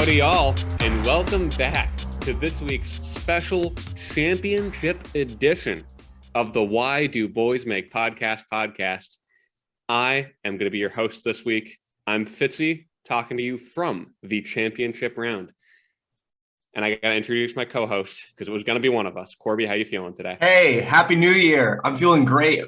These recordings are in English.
Howdy, y'all, and welcome back to this week's special championship edition of the Why Do Boys Make podcast. I am going to be your host this week. I'm Fitzy, talking to you from the championship round. And I got to introduce my co-host because it was going to be one of us. Cor-BAY, how you feeling today? Hey, Happy New Year. I'm feeling great.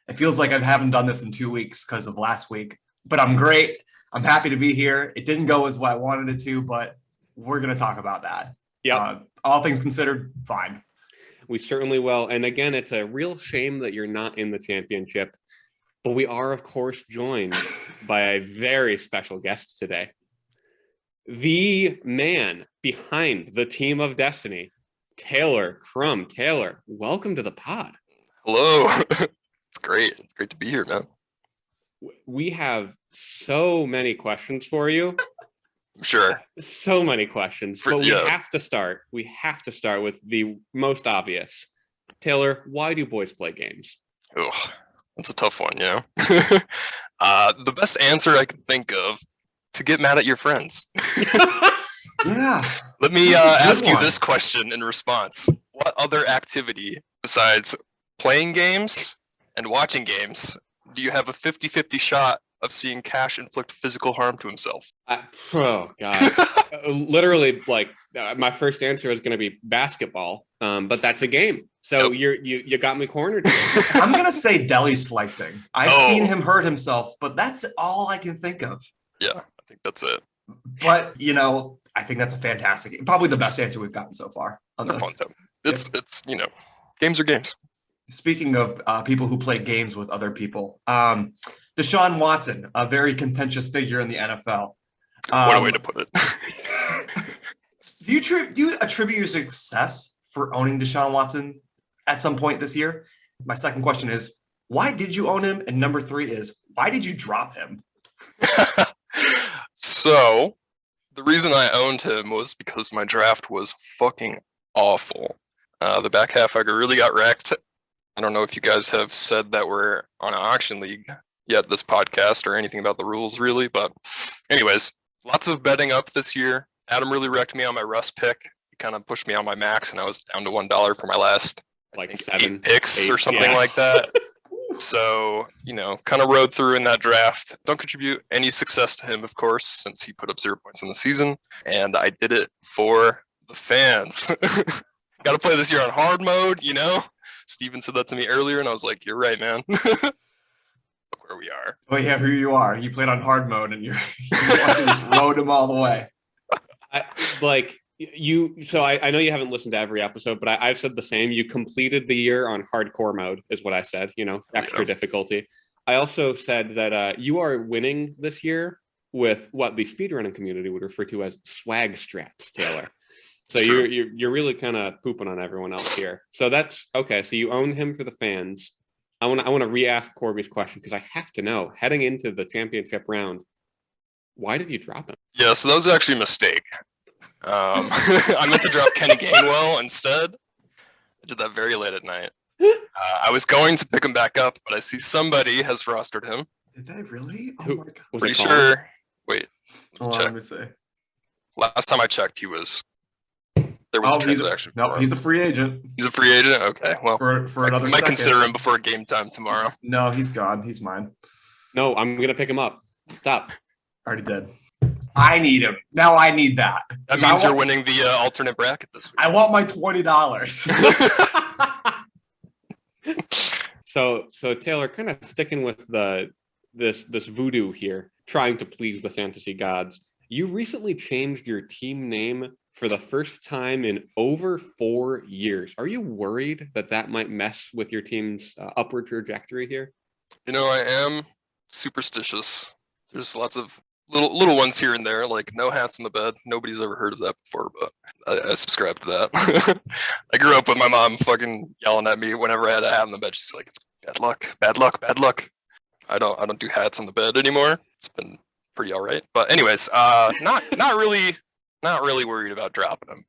It feels like I haven't done this in 2 weeks because of last week, but I'm great. I'm happy to be here. It didn't go as I wanted it to, but we're going to talk about that. Yeah. All things considered, fine. We certainly will. And again, it's a real shame that you're not in the championship, but we are, of course, joined by a very special guest today. The man behind the team of destiny, Taylor Crum. Taylor, welcome to the pod. Hello. It's great. It's great to be here, man. We have so many questions for you. I'm sure. So many questions, but we have to start. We have to start with the most obvious. Taylor, why do boys play games? Oh, that's a tough one, you know? The best answer I can think of, to get mad at your friends. Yeah. Let me ask you this question in response. What other activity besides playing games and watching games do you have a 50-50 shot of seeing Cash inflict physical harm to himself? Oh, God. Literally, my first answer is going to be basketball, but that's a game. So you got me cornered. I'm going to say deli slicing. I've seen him hurt himself, but that's all I can think of. Yeah, I think that's it. But, I think that's a fantastic, probably the best answer we've gotten so far. They're fun, though. It's games are games. Speaking of people who play games with other people, Deshaun Watson, a very contentious figure in the NFL. What a way to put it. Do you attribute your success for owning Deshaun Watson at some point this year? My second question is, why did you own him? And number 3 is, why did you drop him? So, the reason I owned him was because my draft was fucking awful. The back half, I really got wrecked. I don't know if you guys have said that we're on an auction league yet this podcast or anything about the rules really, but anyways, lots of betting up this year. Adam really wrecked me on my Russ pick. He kind of pushed me on my max and I was down to $1 for my last 8 picks or something like that. So, kind of rode through in that draft. Don't contribute any success to him, of course, since he put up 0 points in the season. And I did it for the fans. Got to play this year on hard mode, Steven said that to me earlier, and I was like, you're right, man. Look where we are. Oh, yeah, who you are. You played on hard mode, and you rode him all the way. So I know you haven't listened to every episode, but I've said the same. You completed the year on hardcore mode, is what I said, extra difficulty. I also said that you are winning this year with what the speedrunning community would refer to as swag strats, Taylor. So you're really kind of pooping on everyone else here. So that's okay. So you own him for the fans. I want to re-ask Corby's question because I have to know, heading into the championship round, why did you drop him? Yeah, so that was actually a mistake. I meant to drop Kenny Gainwell instead. I did that very late at night. I was going to pick him back up, but I see somebody has rostered him. Did they really? Oh my God. Pretty sure. Wait. Let me see. Last time I checked, there was a transaction. He's a free agent. He's a free agent? Okay. Well, for another I might consider him before game time tomorrow. No, he's gone. He's mine. No, I'm going to pick him up. Stop. Already did. I need him. Now I need that. That means you're winning the alternate bracket this week. I want my $20. So Taylor, kind of sticking with this voodoo here, trying to please the fantasy gods. You recently changed your team name for the first time in over 4 years. Are you worried that might mess with your team's upward trajectory here? I am superstitious. There's lots of little ones here and there, like no hats in the bed. Nobody's ever heard of that before, but I subscribe to that. I grew up with my mom fucking yelling at me whenever I had a hat on the bed. She's like, "It's bad luck, bad luck, bad luck." I don't do hats on the bed anymore. It's been pretty all right. But anyways, not really worried about dropping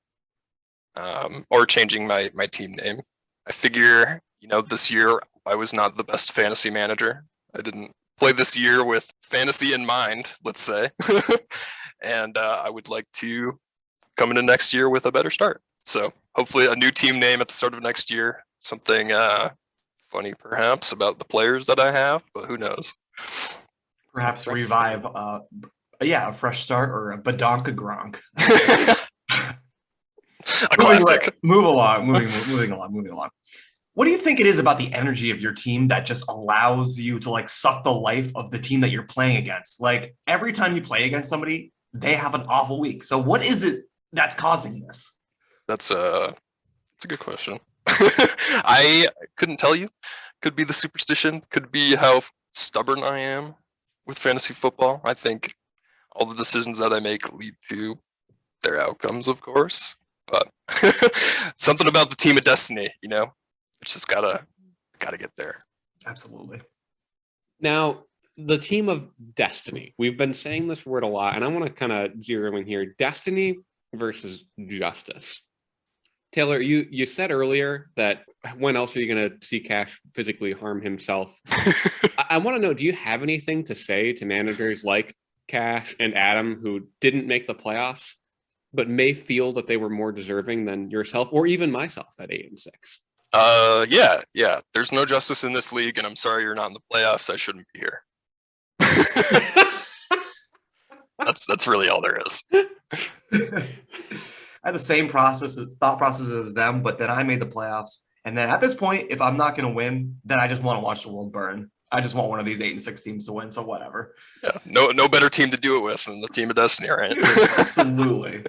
him or changing my team name. I figure, this year I was not the best fantasy manager. I didn't play this year with fantasy in mind, let's say. and I would like to come into next year with a better start. So hopefully a new team name at the start of next year, something funny perhaps about the players that I have, but who knows? Perhaps revive, a fresh start or a Badonka Gronk. A classic. Moving along. What do you think it is about the energy of your team that just allows you to like suck the life of the team that you're playing against? Like every time you play against somebody, they have an awful week. So what is it that's causing this? That's a good question. I couldn't tell you. Could be the superstition. Could be how stubborn I am with fantasy football. I think all the decisions that I make lead to their outcomes, of course. But something about the team of destiny, it's just gotta get there. Absolutely. Now, the team of destiny. We've been saying this word a lot, and I want to kind of zero in here. Destiny versus justice. Taylor, you said earlier that when else are you going to see Cash physically harm himself? I want to know, do you have anything to say to managers like Cash and Adam who didn't make the playoffs, but may feel that they were more deserving than yourself or even myself at 8-6? Yeah. There's no justice in this league, and I'm sorry you're not in the playoffs. I shouldn't be here. That's really all there is. I had the same thought process as them, but then I made the playoffs. And then at this point, if I'm not going to win, then I just want to watch the world burn. I just want one of these 8-6 teams to win. So whatever. Yeah, no better team to do it with than the team of destiny, right? Absolutely.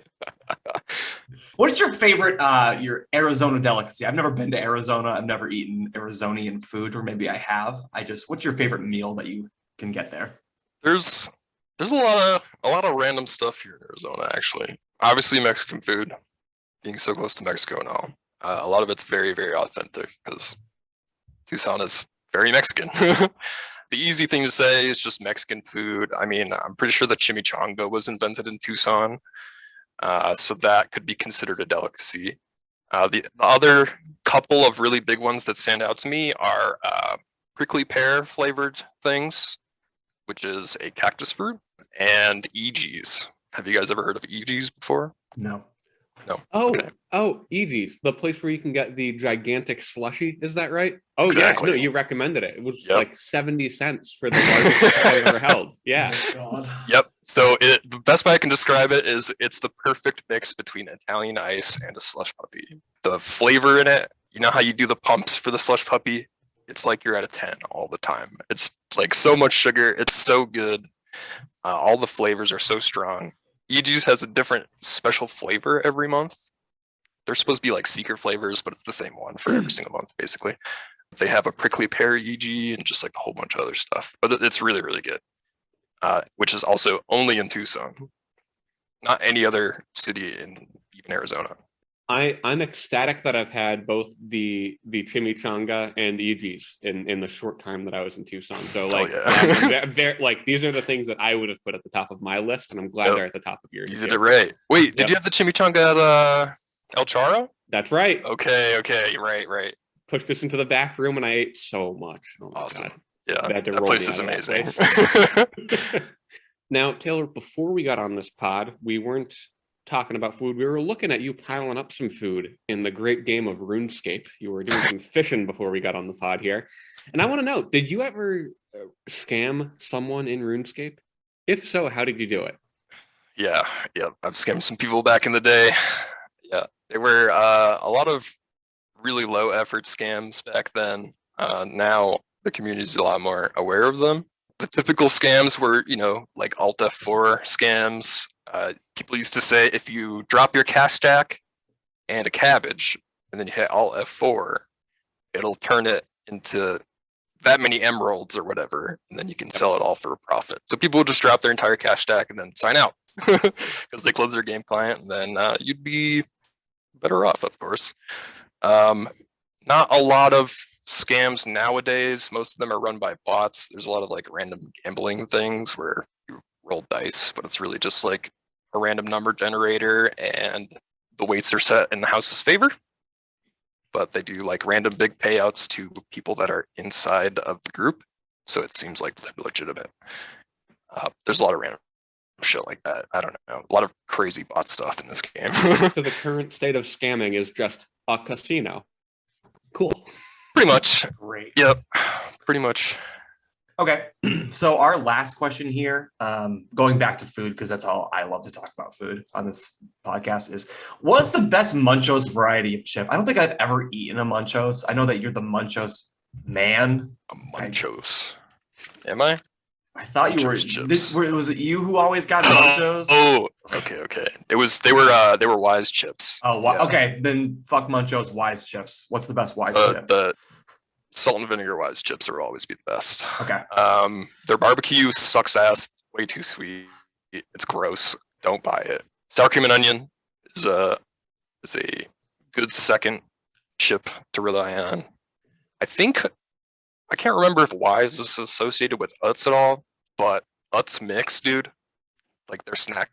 What is your favorite your Arizona delicacy? I've never been to Arizona. I've never eaten Arizonian food, or maybe I have. What's your favorite meal that you can get there? There's a lot of random stuff here in Arizona, actually. Obviously, Mexican food, being so close to Mexico and all. A lot of it's very, very authentic because Tucson is very Mexican. The easy thing to say is just Mexican food. I mean, I'm pretty sure the chimichanga was invented in Tucson, so that could be considered a delicacy. The other couple of really big ones that stand out to me are prickly pear flavored things, which is a cactus fruit, and EGs. Have you guys ever heard of EGs before? No. EGs, the place where you can get the gigantic slushy. Is that right? Oh, exactly. Yeah. No, you recommended it. It was like 70 cents for the largest I've ever held. Yeah. Oh, God. Yep. So the best way I can describe it is it's the perfect mix between Italian ice and a slush puppy. The flavor in it, you know how you do the pumps for the slush puppy? It's like you're at a 10 all the time. It's like so much sugar. It's so good. All the flavors are so strong. EG's has a different special flavor every month. They're supposed to be like secret flavors, but it's the same one for every single month, basically. They have a prickly pear EG and just like a whole bunch of other stuff. But it's really, really good, which is also only in Tucson. Not any other city in even Arizona. I'm ecstatic that I've had both the chimichanga and EGs in the short time that I was in Tucson. So like, these are the things that I would have put at the top of my list, and I'm glad they're at the top of yours. You did it right. Wait, did you have the chimichanga at El Charro? That's right. Okay, right. Pushed this into the back room, and I ate so much. Oh my awesome. God. Yeah, that place is amazing. Now, Taylor, before we got on this pod, we weren't talking about food. We were looking at you piling up some food in the great game of RuneScape. You were doing some fishing before we got on the pod here. And I want to know, did you ever scam someone in RuneScape? If so, how did you do it? Yeah. I've scammed some people back in the day. Yeah, they were a lot of really low effort scams back then. Now the community is a lot more aware of them. The typical scams were, like Alt F4 scams. People used to say if you drop your cash stack and a cabbage and then you hit Alt F4, it'll turn it into that many emeralds or whatever, and then you can sell it all for a profit. So people would just drop their entire cash stack and then sign out because they close their game client, and then you'd be better off, of course. Not a lot of scams nowadays. Most of them are run by bots. There's a lot of like random gambling things where you roll dice, but it's really just like a random number generator and the weights are set in the house's favor. But they do like random big payouts to people that are inside of the group. So it seems like they're legitimate. There's a lot of random shit like that. I don't know. A lot of crazy bot stuff in this game. So the current state of scamming is just a casino. Cool. Pretty much. Great. Yep. Pretty much. Okay. So our last question here, going back to food, because that's all I love to talk about food on this podcast, is what's the best Munchos variety of chip? I don't think I've ever eaten a Munchos. I know that you're the Munchos man. Munchos. Am I? I thought you were. Chips. Was it you who always got Munchos? Oh, okay. They were Wise chips. Oh, okay. Then fuck Munchos Wise chips. What's the best Wise chip? The salt and vinegar Wise chips will always be the best. Okay. Their barbecue sucks ass. Way too sweet. It's gross. Don't buy it. Sour cream and onion is a good second chip to rely on. I can't remember if Wise is associated with Utz at all, but Utz mix, dude, like their snack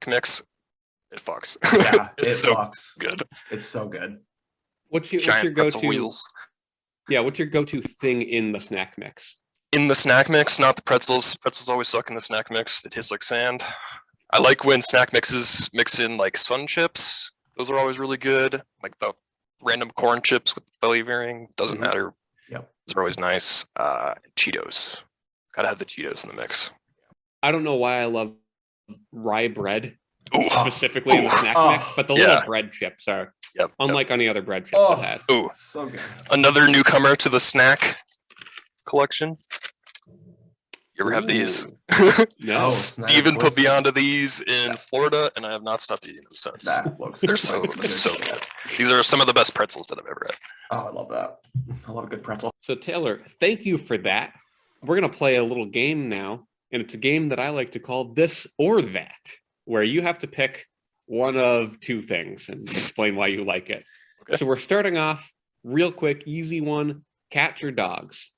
mix, it fucks. Yeah, it's it fucks. Good. It's so good. What's your pretzel go-to wheels. Yeah, what's your go-to thing in the snack mix? In the snack mix, not the pretzels. Pretzels always suck in the snack mix. They taste like sand. I like when snack mixes mix in like sun chips. Those are always really good. Like the random corn chips with flavoring. Doesn't matter. Yep. Those are always nice. Cheetos. Gotta have the Cheetos in the mix. I don't know why I love rye bread Ooh. specifically in the snack mix, but the little bread chips are unlike any other bread chips I've had. Ooh. So good. Another newcomer to the snack collection. You ever have these? No. Steven put me onto these in Florida, and I have not stopped eating them since. That looks They're so good. These are some of the best pretzels that I've ever had. Oh, I love that. I love a good pretzel. So Taylor, thank you for that. We're going to play a little game now, and it's a game that I like to call This or That, where you have to pick one of two things and explain why you like it. Okay. So we're starting off real quick, easy one, cats or dogs?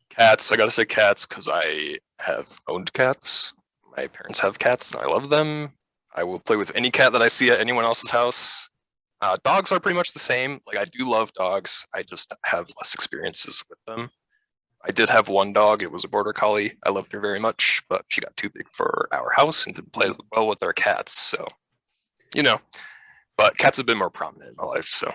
Cats. I got to say cats because I have owned cats. My parents have cats, and I love them. I will play with any cat that I see at anyone else's house. Dogs are pretty much the same. Like, I do love dogs. I just have less experiences with them. I did have one dog. It was a border collie. I loved her very much, but she got too big for our house and didn't play well with our cats. So, but cats have been more prominent in my life. So,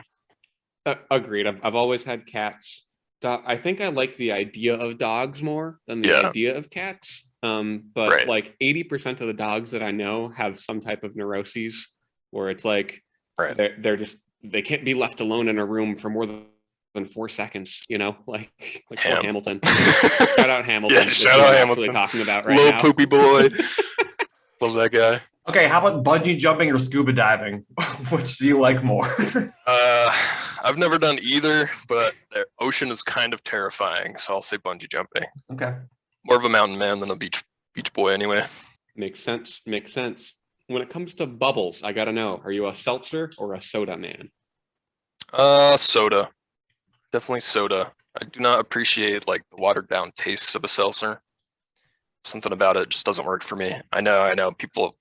agreed. I've always had cats. I think I like the idea of dogs more than the idea of cats. But like 80% of the dogs that I know have some type of neuroses where it's like they can't be left alone in a room for more than 4 seconds, like Hamilton. Shout out Hamilton. Yeah, shout out Hamilton. Actually talking about right Little now. Poopy boy. Love that guy. Okay, how about bungee jumping or scuba diving? Which do you like more? I've never done either, but the ocean is kind of terrifying, so I'll say bungee jumping. Okay. More of a mountain man than a beach boy anyway. Makes sense. When it comes to bubbles, I gotta know, are you a seltzer or a soda man? Soda. Definitely soda. I do not appreciate like the watered down tastes of a seltzer. Something about it just doesn't work for me. I know. People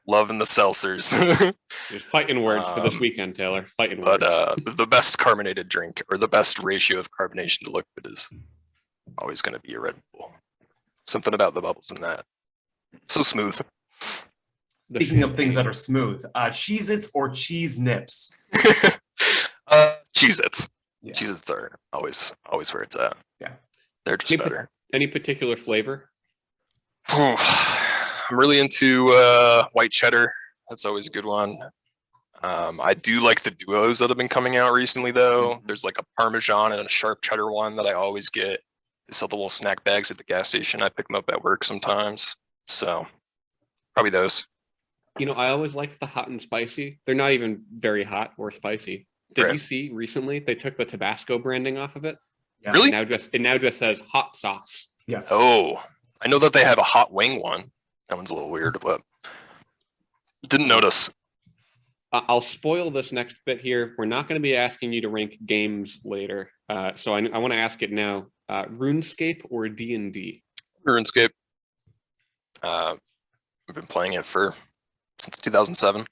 loving the seltzers. Just fighting words for this weekend, Taylor. Fighting words. But the best carbonated drink or the best ratio of carbonation to liquid is always going to be a Red Bull. Something about the bubbles in that. So smooth. Speaking of things that are smooth, Cheez-Its or Cheese Nips? Cheez-Its. Yeah. Cheez-Its are always where it's at. Yeah. They're just better. Any particular flavor? I'm really into white cheddar. That's always a good one. I do like the duos that have been coming out recently, though. There's like a Parmesan and a sharp cheddar one that I always get. They sell the little snack bags at the gas station. I pick them up at work sometimes. So probably those. I always like the hot and spicy. They're not even very hot or spicy. Did you see recently they took the Tabasco branding off of it? Yeah. Really? It now just says hot sauce. Yes. Oh, I know that they have a hot wing one. That one's a little weird, but didn't notice. I'll spoil this next bit here. We're not going to be asking you to rank games later. So I want to ask it now. RuneScape or D&D? RuneScape. I've been playing it since 2007.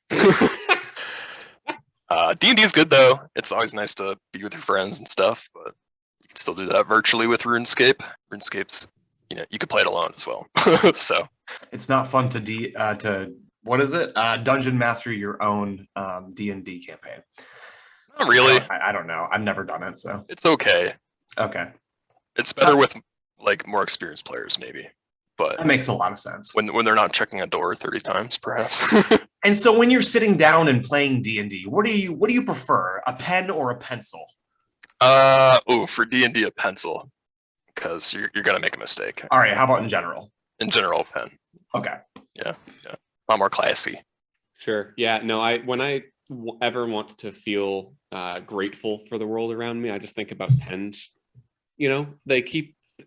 D&D is good, though. It's always nice to be with your friends and stuff, but you can still do that virtually with RuneScape. RuneScape's you could play it alone as well. So It's not fun to what is it? Dungeon master your own D&D campaign. not really. I don't know. I've never done it, so It's okay. okay. It's better with like more experienced players, maybe. But That makes a lot of sense. when they're not checking a door 30 times, perhaps. And so when you're sitting down and playing D&D, what do you prefer? A pen or a pencil? For D&D, a pencil, because you're gonna make a mistake. All right, how about in general? In general, a pen. Okay. Yeah. A lot more classy. Sure. Yeah. No, when I ever want to feel grateful for the world around me, I just think about pens.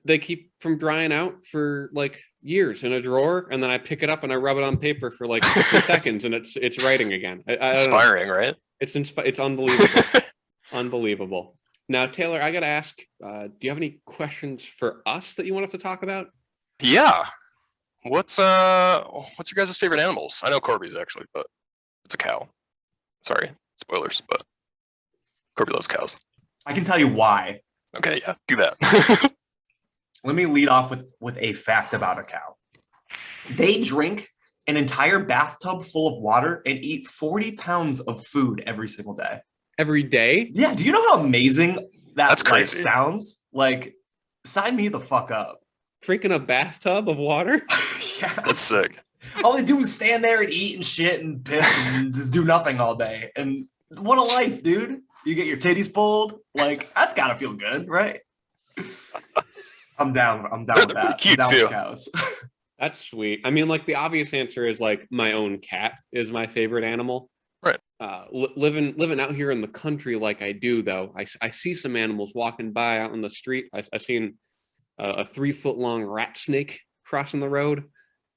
They keep from drying out for like years in a drawer, and then I pick it up and I rub it on paper for like 50 seconds, and it's writing again. Inspiring, right? It's unbelievable. Unbelievable. Now, Taylor, I got to ask, do you have any questions for us that you want us to talk about? Yeah. What's your guys' favorite animals? I know Corby's actually, but it's a cow. Sorry, spoilers, but Corby loves cows. I can tell you why. Okay, yeah, do that. Let me lead off with a fact about a cow. They drink an entire bathtub full of water and eat 40 pounds of food every single day. Every day? Yeah. Do you know how amazing That's crazy. sounds? Like, sign me the fuck up. Drinking a bathtub of water? Yeah. That's sick. All they do is stand there and eat and shit and piss and just do nothing all day. And what a life, dude. You get your titties pulled. Like, that's gotta feel good, right? I'm down with that. Cute I'm down too. with cows. That's sweet. I mean, like the obvious answer is like my own cat is my favorite animal. Right. Living out here in the country like I do, though, I see some animals walking by out in the street. I've seen a 3-foot long rat snake crossing the road.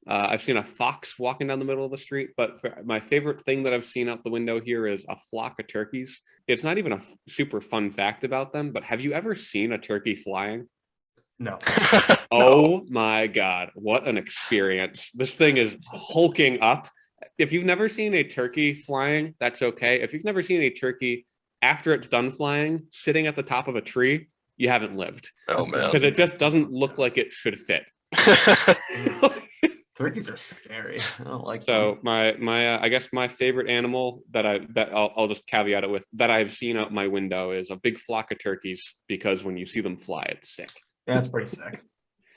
I've seen a fox walking down the middle of the street. But my favorite thing that I've seen out the window here is a flock of turkeys. It's not even a super fun fact about them, but have you ever seen a turkey flying? No. Oh my God, what an experience. This thing is hulking up. If you've never seen a turkey flying, that's okay. If you've never seen a turkey after it's done flying, sitting at the top of a tree, you haven't lived. Oh man. Because it just doesn't look like it should fit. Turkeys are scary. I don't like So them. I guess my favorite animal that I'll just caveat it with that I've seen out my window is a big flock of turkeys, because when you see them fly, it's sick. Yeah, it's pretty sick.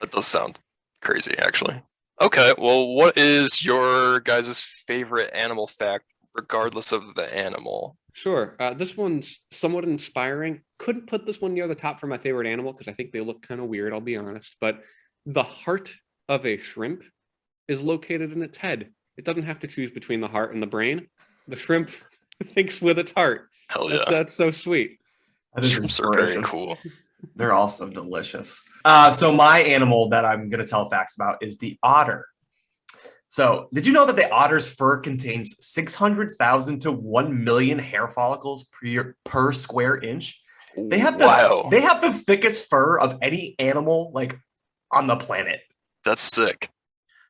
That does sound crazy, actually. Okay, well, what is your guys' favorite animal fact, regardless of the animal? Sure. This one's somewhat inspiring. Couldn't put this one near the top for my favorite animal because I think they look kind of weird, I'll be honest. But the heart of a shrimp is located in its head. It doesn't have to choose between the heart and the brain. The shrimp thinks with its heart. Hell yeah. That's so sweet. That is Shrimps are very inspiration. cool. They're also delicious. So my animal that I'm going to tell facts about is the otter. So did you know that the otter's fur contains 600,000 to 1 million hair follicles per square inch? They have the thickest fur of any animal like on the planet. That's sick.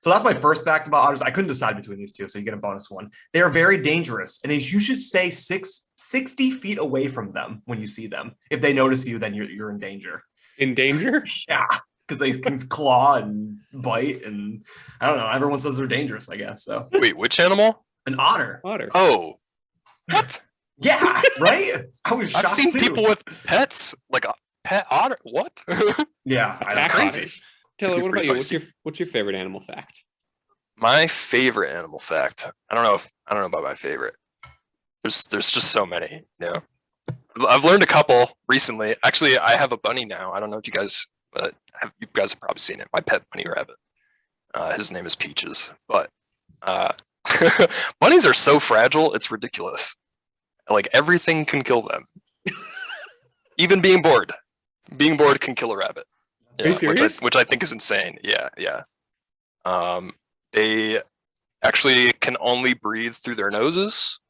So that's my first fact about otters. I couldn't decide between these two, so you get a bonus one. They are very dangerous, and you should stay 60 feet away from them when you see them. If they notice you, then you're in danger. In danger? Yeah, because they can claw and bite, and I don't know. Everyone says they're dangerous, I guess. So Wait, which animal? an otter. Otter. Oh, what? Yeah, right. I was shocked I've seen too. people with pets, like a pet otter. What? Yeah, Attack crazy. otters. Taylor, what about Pretty you? feisty. What's your favorite animal fact? My favorite animal fact. I don't know about my favorite. There's just so many. Yeah, I've learned a couple recently. Actually, I have a bunny now. I don't know if you guys you guys have probably seen it. My pet bunny rabbit. His name is Peaches. But bunnies are so fragile, it's ridiculous. Like everything can kill them. Even being bored. Being bored can kill a rabbit. Are you serious? Which I think is insane. Yeah. They actually can only breathe through their noses,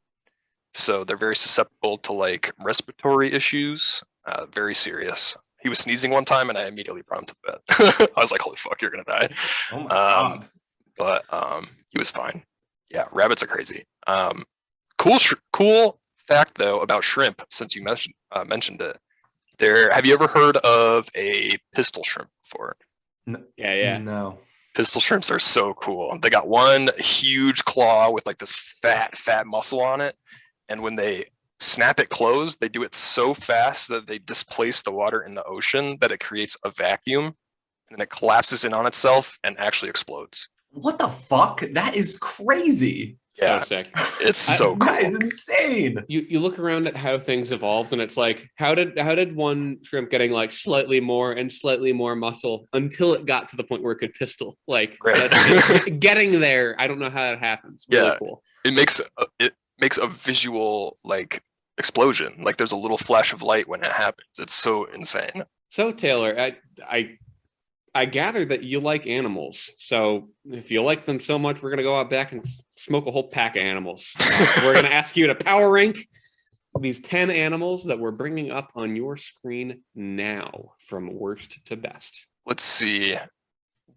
so they're very susceptible to like respiratory issues. Very serious. He was sneezing one time, and I immediately brought him to the vet. I was like, "Holy fuck, you're gonna die!" Oh my god. But he was fine. Yeah, rabbits are crazy. Cool fact though about shrimp, since you mentioned it. Have you ever heard of a pistol shrimp before? Yeah. No. Pistol shrimps are so cool. They got one huge claw with like this fat muscle on it. And when they snap it closed, they do it so fast that they displace the water in the ocean that it creates a vacuum. And then it collapses in on itself and actually explodes. What the fuck? That is crazy. So sick. It's so cool. That is insane. You look around at how things evolved, and it's like, how did one shrimp getting like slightly more muscle until it got to the point where it could pistol? Like getting there, I don't know how that happens. Really cool. It makes a visual like explosion. Like there's a little flash of light when it happens. It's so insane. So Taylor, I gather that you like animals. So if you like them so much, we're going to go out back and smoke a whole pack of animals. We're going to ask you to power rank these 10 animals that we're bringing up on your screen now from worst to best. Let's see.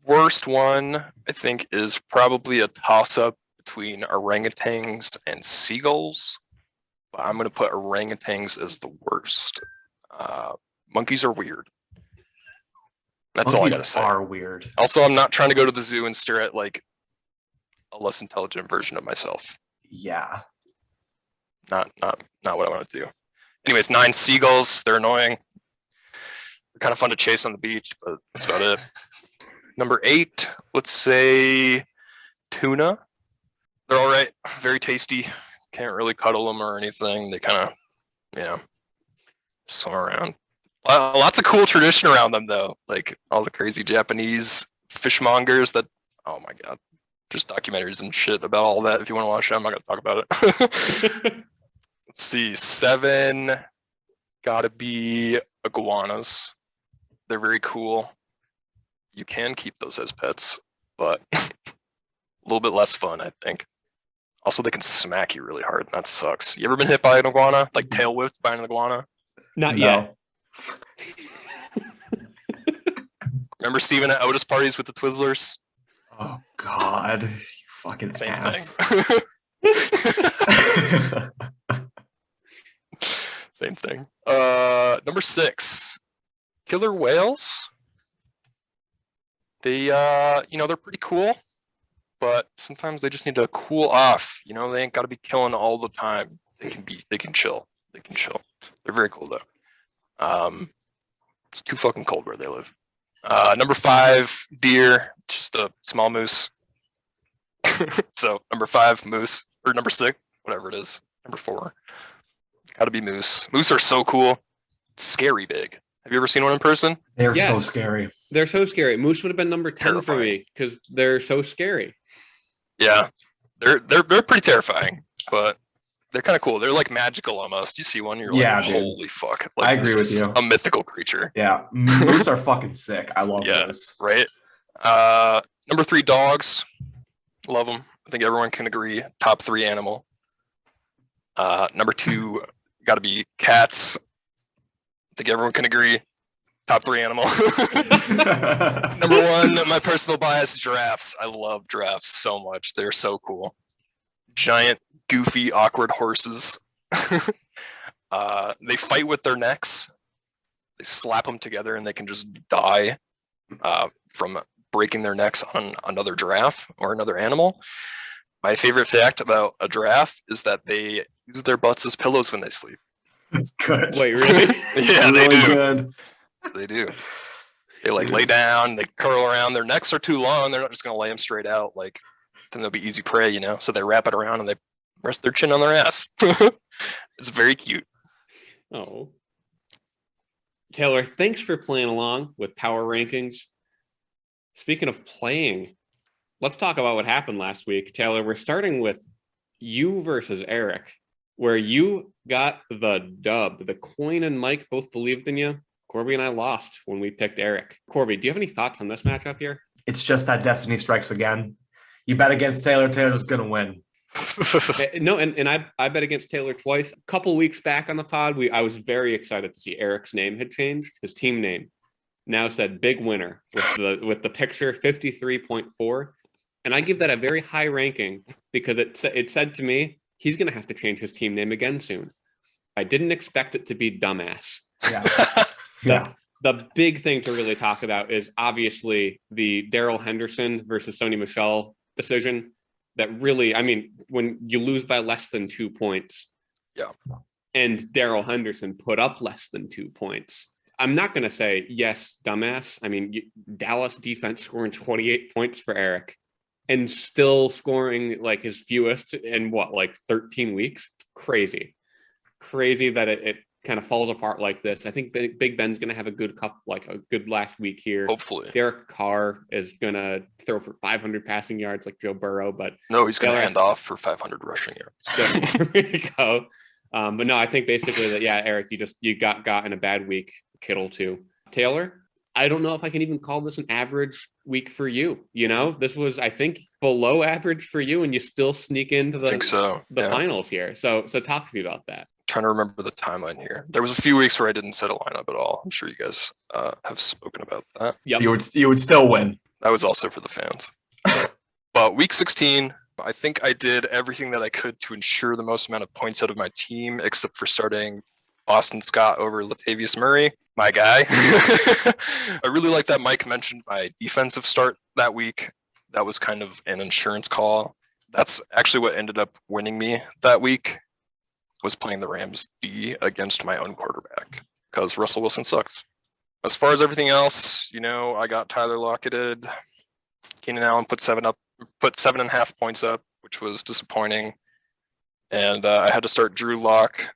Worst one, I think, is probably a toss-up between orangutans and seagulls. But I'm going to put orangutans as the worst. Monkeys are weird. That's all I gotta say. Are weird. Also, I'm not trying to go to the zoo and stare at like a less intelligent version of myself. Yeah. Not what I want to do. Anyways, 9 seagulls. They're annoying. They're kind of fun to chase on the beach, but that's about it. Number 8, let's say tuna. They're all right. Very tasty. Can't really cuddle them or anything. They kind of, swim around. Lots of cool tradition around them, though. Like all the crazy Japanese fishmongers that, oh my God, there's documentaries and shit about all that. If you want to watch it, I'm not going to talk about it. Let's see. 7, gotta be iguanas. They're very cool. You can keep those as pets, but a little bit less fun, I think. Also, they can smack you really hard, and that sucks. You ever been hit by an iguana? Like tail whipped by an iguana? Not yet. Remember Steven at Otis parties with the Twizzlers? Oh God, you fucking Same ass. thing. Same thing. Number 6, killer whales. They, they're pretty cool, but sometimes they just need to cool off. They ain't got to be killing all the time. They can chill. They're very cool though. It's too fucking cold where they live. Number 5, deer, just a small moose. So number 5, moose, or number 6, whatever it is. Number 4, gotta be moose. Moose are so cool. Scary big. Have you ever seen one in person? They're so scary. They're so scary. Moose would have been number 10 for me because they're so scary. Yeah, they're pretty terrifying, but they're kind of cool. They're like magical almost. You see one, you're like, holy fuck. Like, I agree with you. A mythical creature. Yeah, moose are fucking sick. I love those. Right? Number 3, dogs. Love them. I think everyone can agree. Top 3 animal. Number 2, got to be cats. I think everyone can agree. Top 3 animal. Number 1, my personal bias, giraffes. I love giraffes so much. They're so cool. Giant, goofy, awkward horses. They fight with their necks. They slap them together and they can just die from breaking their necks on another giraffe or another animal. My favorite fact about a giraffe is that they use their butts as pillows when they sleep. That's good. Wait, really? Yeah, really they do. Good. They do. They like lay down, they curl around. Their necks are too long. They're not just going to lay them straight out. Like, then they'll be easy prey, So they wrap it around and they rest their chin on their ass. It's very cute. Oh. Taylor, thanks for playing along with Power Rankings. Speaking of playing, let's talk about what happened last week. Taylor, we're starting with you versus Eric, where you got the dub. The Coin and Mike both believed in you. Corby and I lost when we picked Eric. Corby, do you have any thoughts on this matchup here? It's just that destiny strikes again. You bet against Taylor, Taylor's going to win. No, and I bet against Taylor twice. A couple weeks back on the pod, I was very excited to see Eric's name had changed. His team name now said big winner with the picture 53.4. And I give that a very high ranking because it said to me, he's going to have to change his team name again soon. I didn't expect it to be dumbass. Yeah. Yeah. the big thing to really talk about is obviously the Daryl Henderson versus Sony Michel decision. That really, I mean, when you lose by less than 2 points, Yeah. and Daryl Henderson put up less than 2 points, I'm not going to say, yes, dumbass. I mean, Dallas defense scoring 28 points for Eric and still scoring like his fewest in 13 weeks? Crazy that it kind of falls apart like this. I think Big Ben's going to have a good last week here. Hopefully. Derek Carr is going to throw for 500 passing yards like Joe Burrow, but no, he's going to hand off for 500 rushing yards. There we go. But no, I think basically that, yeah, Eric, you got in a bad week. Kittle too. Taylor, I don't know if I can even call this an average week for you. This was, I think, below average for you, and you still sneak into the finals here. So talk to me about that. Trying to remember the timeline here. There was a few weeks where I didn't set a lineup at all. I'm sure you guys have spoken about that. Yep. You would still win. That was also for the fans. But week 16, I think I did everything that I could to ensure the most amount of points out of my team, except for starting Austin Scott over Latavius Murray, my guy. I really like that Mike mentioned my defensive start that week. That was kind of an insurance call. That's actually what ended up winning me that week, was playing the Rams D against my own quarterback, because Russell Wilson sucks. As far as everything else, I got Tyler Locketed. Keenan Allen put 7.5 points up, which was disappointing. And I had to start Drew Lock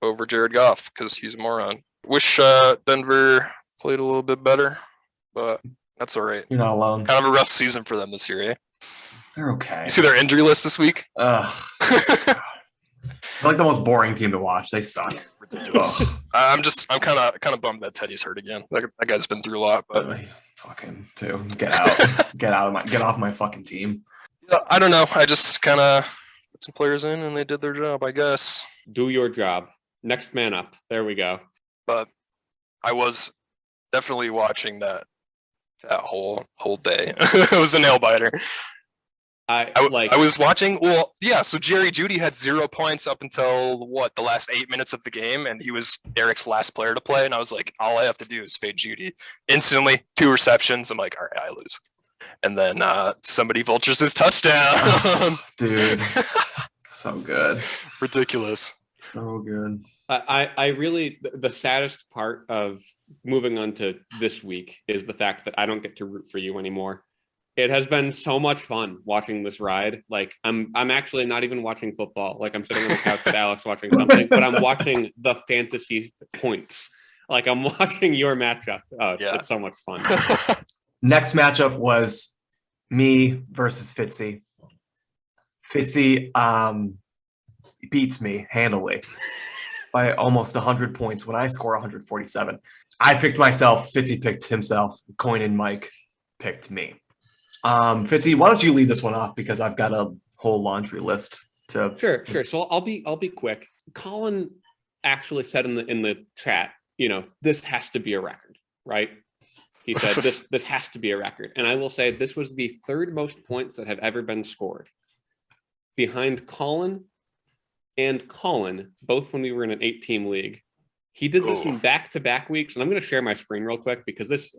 over Jared Goff because he's a moron. Wish Denver played a little bit better, but that's all right. You're not alone. Kind of a rough season for them this year, eh? They're okay. You see their injury list this week? They're like the most boring team to watch. They suck. Ridiculous. I'm kind of bummed that Teddy's hurt again. That guy's been through a lot, but fucking too. Get out. get off my fucking team. Yeah, I don't know. I just kind of put some players in and they did their job, I guess. Do your job. Next man up. There we go. But I was definitely watching that whole day. It was a nail biter. I was watching. Well, yeah. So Jerry Jeudy had 0 points up until the last 8 minutes of the game, and he was Eric's last player to play. And I was like, all I have to do is fade Jeudy instantly. 2 receptions. I'm like, all right, I lose. And then somebody vultures his touchdown. Dude, so good. Ridiculous. So good. I really, the saddest part of moving on to this week is the fact that I don't get to root for you anymore. It has been so much fun watching this ride. Like I'm actually not even watching football. Like I'm sitting on the couch with Alex watching something, but I'm watching the fantasy points. Like I'm watching your matchup. Oh, it's so much fun. Next matchup was me versus Fitzy. Fitzy beats me handily by almost 100 points when I score 147. I picked myself. Fitzy picked himself. Coin and Mike picked me. Fitzy, why don't you lead this one off, because I've got a whole laundry list to. Sure. So I'll be quick. Colin actually said in the chat, this has to be a record, right? He said this has to be a record, and I will say this was the third most points that have ever been scored, behind Colin and Colin, both when we were in an 8-team league. He did this in back-to-back weeks, and I'm going to share my screen real quick because this.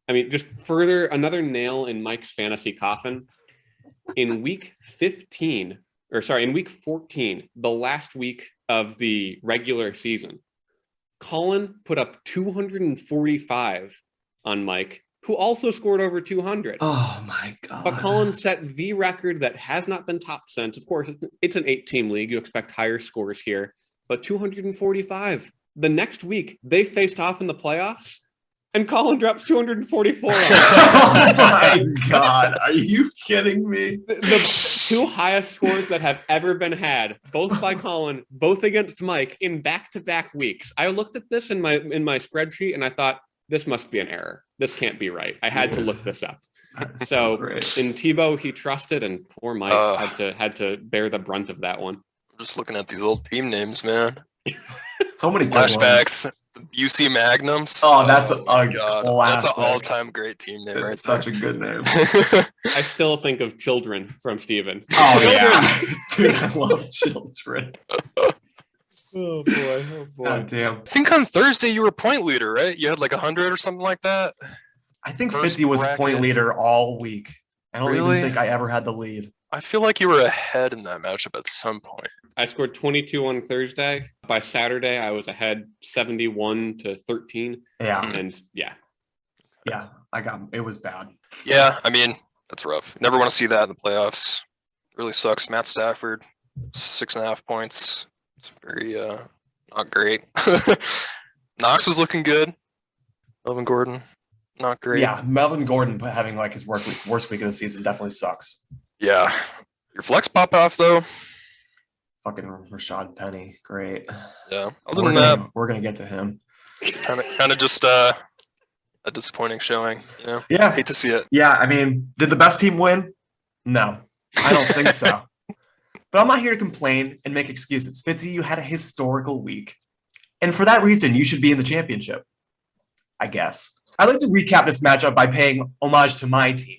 I mean, just further, another nail in Mike's fantasy coffin. In week 14, the last week of the regular season, Colin put up 245 on Mike, who also scored over 200. Oh, my God. But Colin set the record that has not been topped since. Of course, it's an 8-team league. You expect higher scores here, but 245. The next week, they faced off in the playoffs. And Colin drops 244. Oh my God. Are you kidding me? The 2 highest scores that have ever been had, both by Colin, both against Mike, in back-to-back weeks. I looked at this in my spreadsheet and I thought, this must be an error. This can't be right. I had to look this up. So in Tebow, he trusted, and poor Mike had to bear the brunt of that one. I'm just looking at these old team names, man. So many flashbacks. UC Magnums. Oh, that's classic. That's an all-time great team name. It's such a good name. I still think of Children from Steven. Oh, yeah. Dude, I love Children. Oh boy. Oh boy. God damn. I think on Thursday you were point leader, right? You had like 100 or something like that. I think First Fitzy was bracket. point leader all week. I don't Really? even think I ever had the lead. I feel like you were ahead in that matchup at some point. I scored 22 on Thursday. By Saturday, I was ahead 71-13. Yeah. And yeah. Yeah. It was bad. Yeah, I mean, that's rough. Never want to see that in the playoffs. Really sucks. Matt Stafford, 6.5 points. It's very not great. Knox was looking good. Melvin Gordon, not great. Yeah, Melvin Gordon having like his worst week of the season definitely sucks. Yeah. Your flex pop off though. Fucking Rashad Penny, great. Yeah. Other than that, we're gonna get to him. kind of just a disappointing showing. You know? Yeah, Hate to see it. yeah. I mean, did the best team win? No, I don't think so. But I'm not here to complain and make excuses. Fitzy, you had a historical week, and for that reason, you should be in the championship. I guess. I'd like to recap this matchup by paying homage to my team.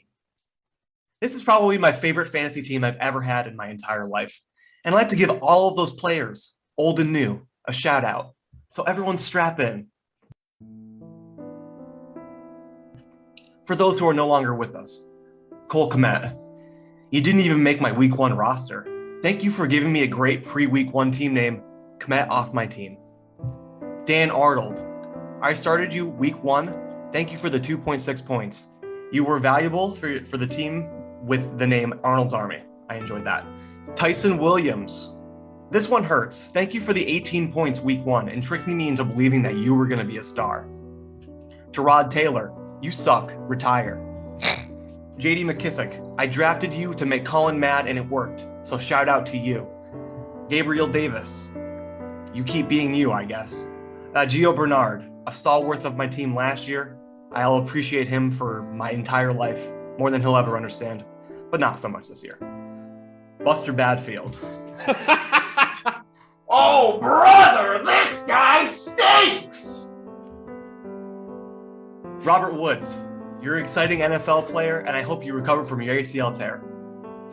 This is probably my favorite fantasy team I've ever had in my entire life. And I'd like to give all of those players, old and new, a shout out. So everyone strap in. For those who are no longer with us, Cole Komet. You didn't even make my week 1 roster. Thank you for giving me a great pre-week 1 team name, Komet off my team. Dan Arnold. I started you week 1. Thank you for the 2.6 points. You were valuable for the team with the name Arnold's Army. I enjoyed that. Tyson Williams. This one hurts. Thank you for the 18 points week 1 and tricking me into believing that you were going to be a star. Terod Taylor. You suck. Retire. JD McKissick. I drafted you to make Colin mad and it worked. So shout out to you. Gabriel Davis. You keep being you, I guess. Gio Bernard. A stalwart of my team last year. I'll appreciate him for my entire life, more than he'll ever understand, but not so much this year. Buster Badfield. Oh, brother, this guy stinks! Robert Woods, you're an exciting NFL player, and I hope you recover from your ACL tear.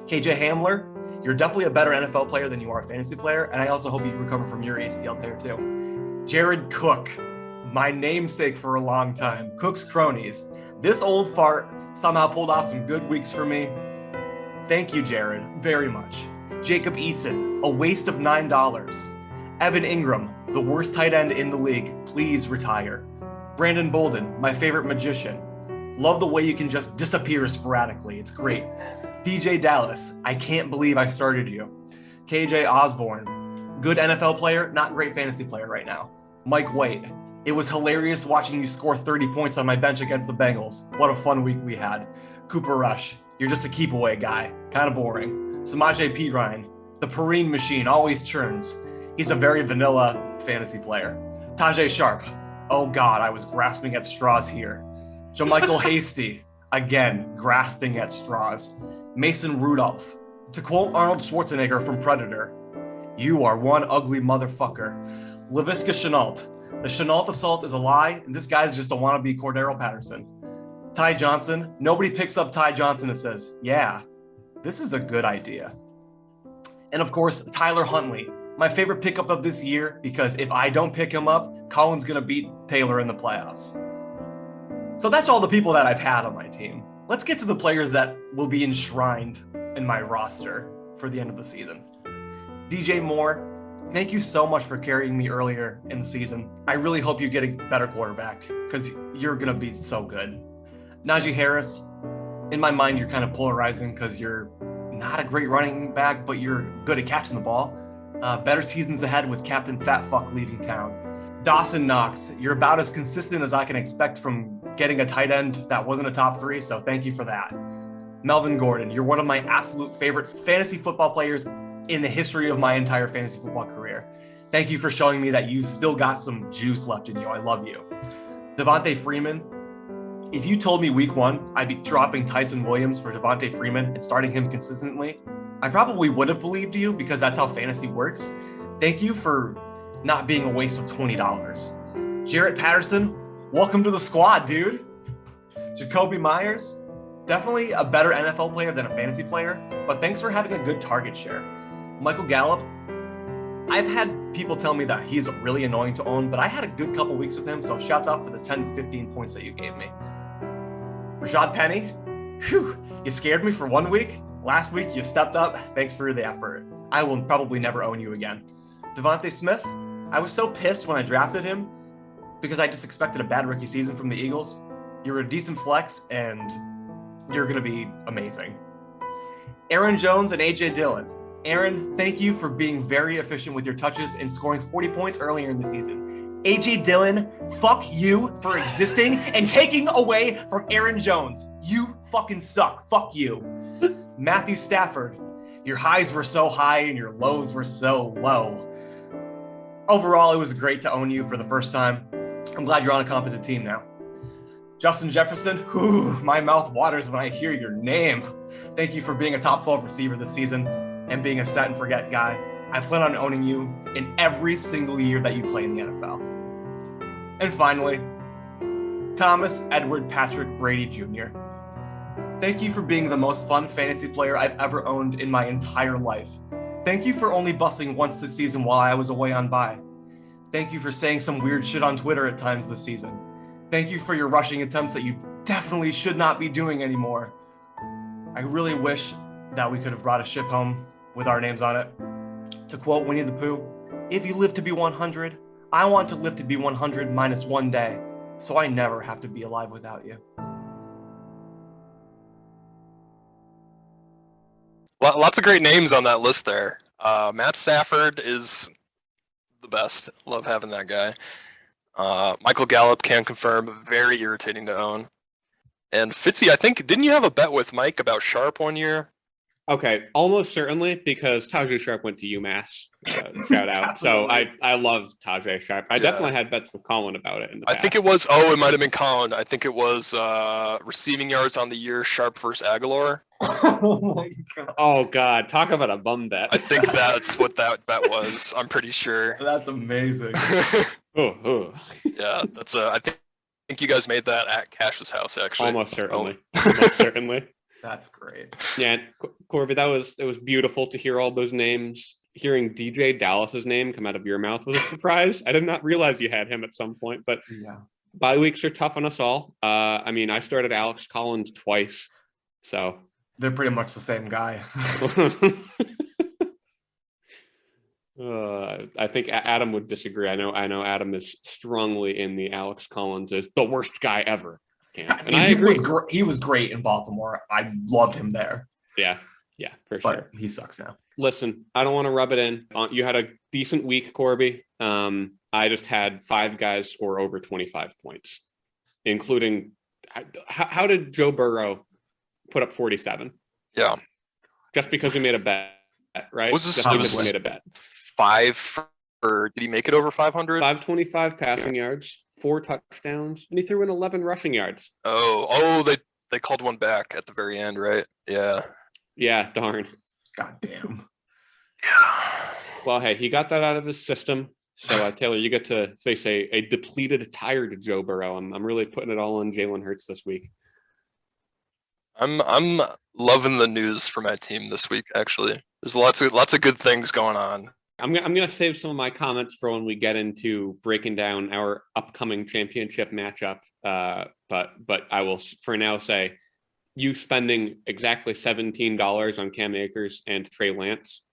KJ Hamler, you're definitely a better NFL player than you are a fantasy player, and I also hope you recover from your ACL tear too. Jared Cook, my namesake for a long time, Cook's Cronies. This old fart somehow pulled off some good weeks for me. Thank you, Jared, very much. Jacob Eason, a waste of $9. Evan Ingram, the worst tight end in the league, please retire. Brandon Bolden, my favorite magician. Love the way you can just disappear sporadically, it's great. DJ Dallas, I can't believe I started you. KJ Osborne, good NFL player, not great fantasy player right now. Mike White, it was hilarious watching you score 30 points on my bench against the Bengals. What a fun week we had. Cooper Rush, you're just a keep away guy. Kind of boring. Samaje Perine, the Perine machine always churns. He's a very vanilla fantasy player. Tajay Sharp, oh God, I was grasping at straws here. JaMychal Hasty, again, grasping at straws. Mason Rudolph, to quote Arnold Schwarzenegger from Predator, you are one ugly motherfucker. LaVisca Chenault, the Chenault assault is a lie, and this guy's just a wannabe Cordero Patterson. Ty Johnson, nobody picks up Ty Johnson and says, yeah, this is a good idea. And of course, Tyler Huntley, my favorite pickup of this year, because if I don't pick him up, Colin's gonna beat Taylor in the playoffs. So that's all the people that I've had on my team. Let's get to the players that will be enshrined in my roster for the end of the season. DJ Moore, thank you so much for carrying me earlier in the season. I really hope you get a better quarterback because you're going to be so good. Najee Harris, in my mind, you're kind of polarizing because you're not a great running back, but you're good at catching the ball. Better seasons ahead with Captain Fat Fuck leaving town. Dawson Knox, you're about as consistent as I can expect from getting a tight end that wasn't a top 3, so thank you for that. Melvin Gordon, you're one of my absolute favorite fantasy football players in the history of my entire fantasy football career. Thank you for showing me that you still got some juice left in you. I love you. Devontae Freeman, if you told me week 1 I'd be dropping Tyson Williams for Devontae Freeman and starting him consistently, I probably would have believed you because that's how fantasy works. Thank you for not being a waste of $20. Jarrett Patterson, welcome to the squad, dude. Jacoby Myers, definitely a better NFL player than a fantasy player, but thanks for having a good target share. Michael Gallup, I've had people tell me that he's really annoying to own, but I had a good couple weeks with him, so shouts out for the 10 to 15 points that you gave me. Rashad Penny, whew, you scared me for 1 week. Last week, you stepped up. Thanks for the effort. I will probably never own you again. Devontae Smith, I was so pissed when I drafted him because I just expected a bad rookie season from the Eagles. You're a decent flex, and you're going to be amazing. Aaron Jones and A.J. Dillon. Aaron, thank you for being very efficient with your touches and scoring 40 points earlier in the season. A.J. Dillon, fuck you for existing and taking away from Aaron Jones. You fucking suck. Fuck you. Matthew Stafford, your highs were so high and your lows were so low. Overall, it was great to own you for the first time. I'm glad you're on a competent team now. Justin Jefferson, whew, my mouth waters when I hear your name. Thank you for being a top 12 receiver this season and being a set and forget guy. I plan on owning you in every single year that you play in the NFL. And finally, Thomas Edward Patrick Brady Jr. Thank you for being the most fun fantasy player I've ever owned in my entire life. Thank you for only busting once this season while I was away on bye. Thank you for saying some weird shit on Twitter at times this season. Thank you for your rushing attempts that you definitely should not be doing anymore. I really wish that we could have brought a ship home with our names on it. To quote Winnie the Pooh, if you live to be 100, I want to live to be 100 minus 1 day, so I never have to be alive without you. Lots of great names on that list there. Matt Stafford is the best. Love having that guy. Michael Gallup can confirm, very irritating to own. And Fitzy, I think, didn't you have a bet with Mike about Sharp 1 year? Okay, almost certainly, because Tajay Sharp went to UMass. Shout out. So I love Tajay Sharp. I definitely had bets with Colin about it in the past. I think it was, it might have been Colin. I think it was receiving yards on the year, Sharp versus Aguilar. Oh my God. Oh God, talk about a bum bet. I think that's what that bet was. I'm pretty sure. That's amazing. Yeah, that's I think you guys made that at Cash's house, actually. Almost certainly. Almost certainly. That's great. Yeah, Corbett, it was beautiful to hear all those names. Hearing DJ Dallas's name come out of your mouth was a surprise. I did not realize you had him at some point, but bye weeks are tough on us all. I mean, I started Alex Collins twice, so they're pretty much the same guy. I think Adam would disagree. I know Adam is strongly in the Alex Collins is the worst guy ever camp. And I agree. He was great in Baltimore. I loved him there. Yeah, for sure. But he sucks now. Listen, I don't want to rub it in. You had a decent week, Corby. I just had 5 guys score over 25 points, including how did Joe Burrow put up 47? Yeah. Just because we made a bet, right? Was this just because we made a bet. 5 or did he make it over 500? 525 passing yards, 4 touchdowns, and he threw in 11 rushing yards. Oh, they called one back at the very end, right? Yeah. Yeah, darn. God damn. Yeah. Well, hey, he got that out of his system. So, Taylor, you get to face a depleted, tired Joe Burrow. I'm really putting it all on Jalen Hurts this week. I'm loving the news for my team this week. Actually, there's lots of good things going on. I'm gonna save some of my comments for when we get into breaking down our upcoming championship matchup. But I will for now say, you spending exactly $17 on Cam Akers and Trey Lance,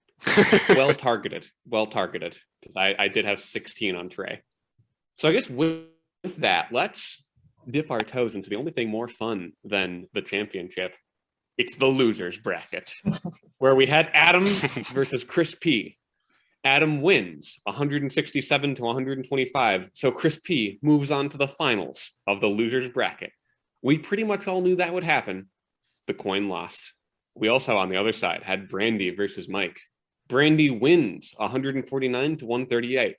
well targeted, because I did have 16 on Trey. So I guess with that, let's dip our toes into the only thing more fun than the championship. It's the losers bracket, where we had Adam versus Chris P. Adam wins 167 to 125. So Chris P moves on to the finals of the losers bracket. We pretty much all knew that would happen. The coin lost. We also, on the other side, had Brandy versus Mike. Brandy wins 149 to 138.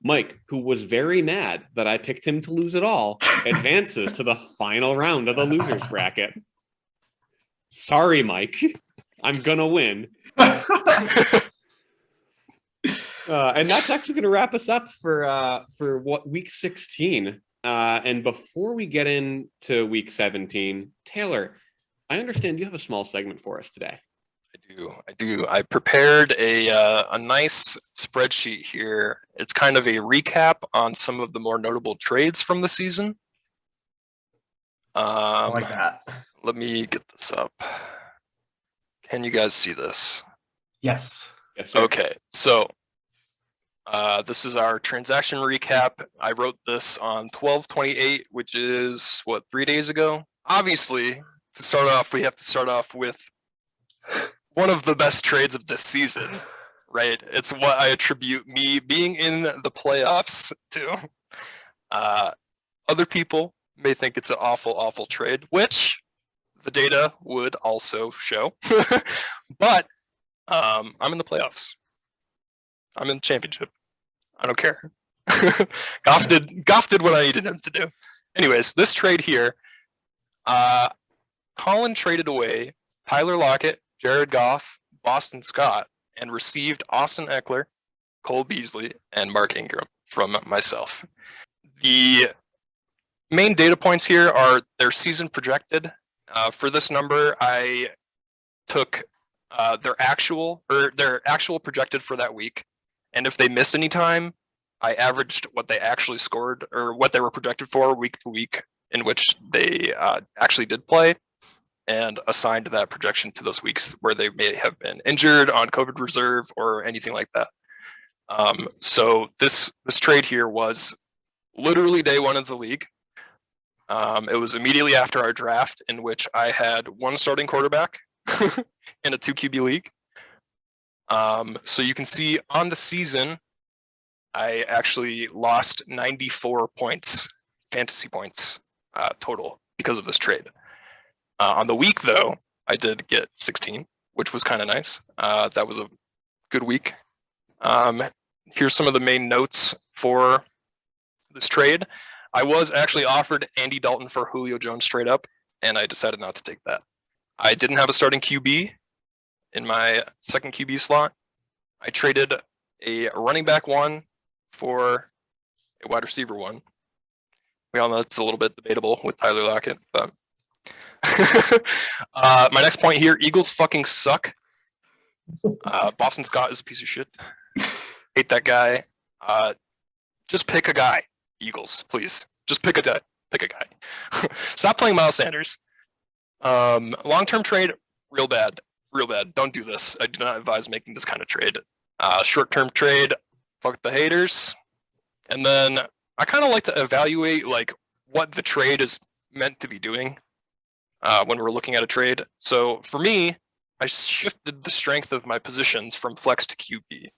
Mike, who was very mad that I picked him to lose it all, advances to the final round of the losers bracket. Sorry, Mike. I'm gonna win. And that's actually going to wrap us up for what week 16. And before we get into week 17, Taylor, I understand you have a small segment for us today. I I do. I prepared a nice spreadsheet here. It's kind of a recap on some of the more notable trades from the season. I like that. Let me get this up. Can you guys see this? Yes. Yes, sir. Okay, so this is our transaction recap. I wrote this on 12/28, which is what, 3 days ago? Obviously, to start off, we have to start off with one of the best trades of this season, right? It's what I attribute me being in the playoffs to. Other people may think it's an awful, awful trade, which the data would also show. But I'm in the playoffs. I'm in the championship. I don't care. Goff did what I needed him to do. Anyways, this trade here, Colin traded away Tyler Lockett, Jared Goff, Boston Scott, and received Austin Eckler, Cole Beasley, and Mark Ingram from myself. The main data points here are their season projected. For this number, I took their actual projected for that week, and if they missed any time, I averaged what they actually scored or what they were projected for week to week in which they actually did play, and assigned that projection to those weeks where they may have been injured, on COVID reserve, or anything like that. So this trade here was literally day one of the league. It was immediately after our draft, in which I had one starting quarterback in a 2 QB league. So you can see on the season, I actually lost 94 points, fantasy points total, because of this trade. On the week, though, I did get 16, which was kind of nice. That was a good week. Here's some of the main notes for this trade. I was actually offered Andy Dalton for Julio Jones straight up, and I decided not to take that. I didn't have a starting QB in my second QB slot. I traded a running back 1 for a wide receiver 1. We all know it's a little bit debatable with Tyler Lockett, but my next point here, Eagles fucking suck. Boston Scott is a piece of shit. Hate that guy. Just pick a guy, Eagles, please. Just pick a guy. Pick a guy. Stop playing Miles Sanders. Long-term trade, real bad. Real bad. Don't do this. I do not advise making this kind of trade. Short-term trade, fuck the haters. And then I kind of like to evaluate like what the trade is meant to be doing when we're looking at a trade. So for me, I shifted the strength of my positions from flex to QB.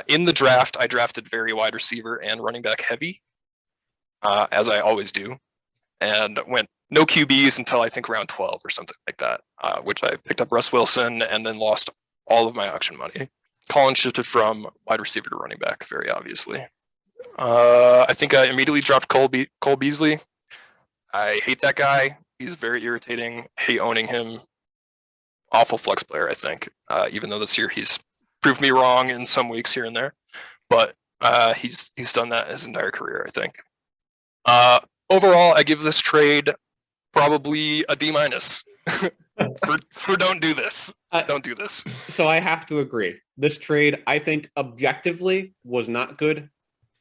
In the draft, I drafted very wide receiver and running back heavy, as I always do, and went no QBs until I think round 12 or something like that, which I picked up Russ Wilson and then lost all of my auction money. Colin shifted from wide receiver to running back, very obviously. I think I immediately dropped Cole Beasley. I hate that guy. He's very irritating. Hate owning him. Awful flex player, I think. Even though this year he's proved me wrong in some weeks here and there, but he's done that his entire career, I think. Overall, I give this trade probably a D- for don't do this. Don't do this. So I have to agree. This trade, I think, objectively was not good.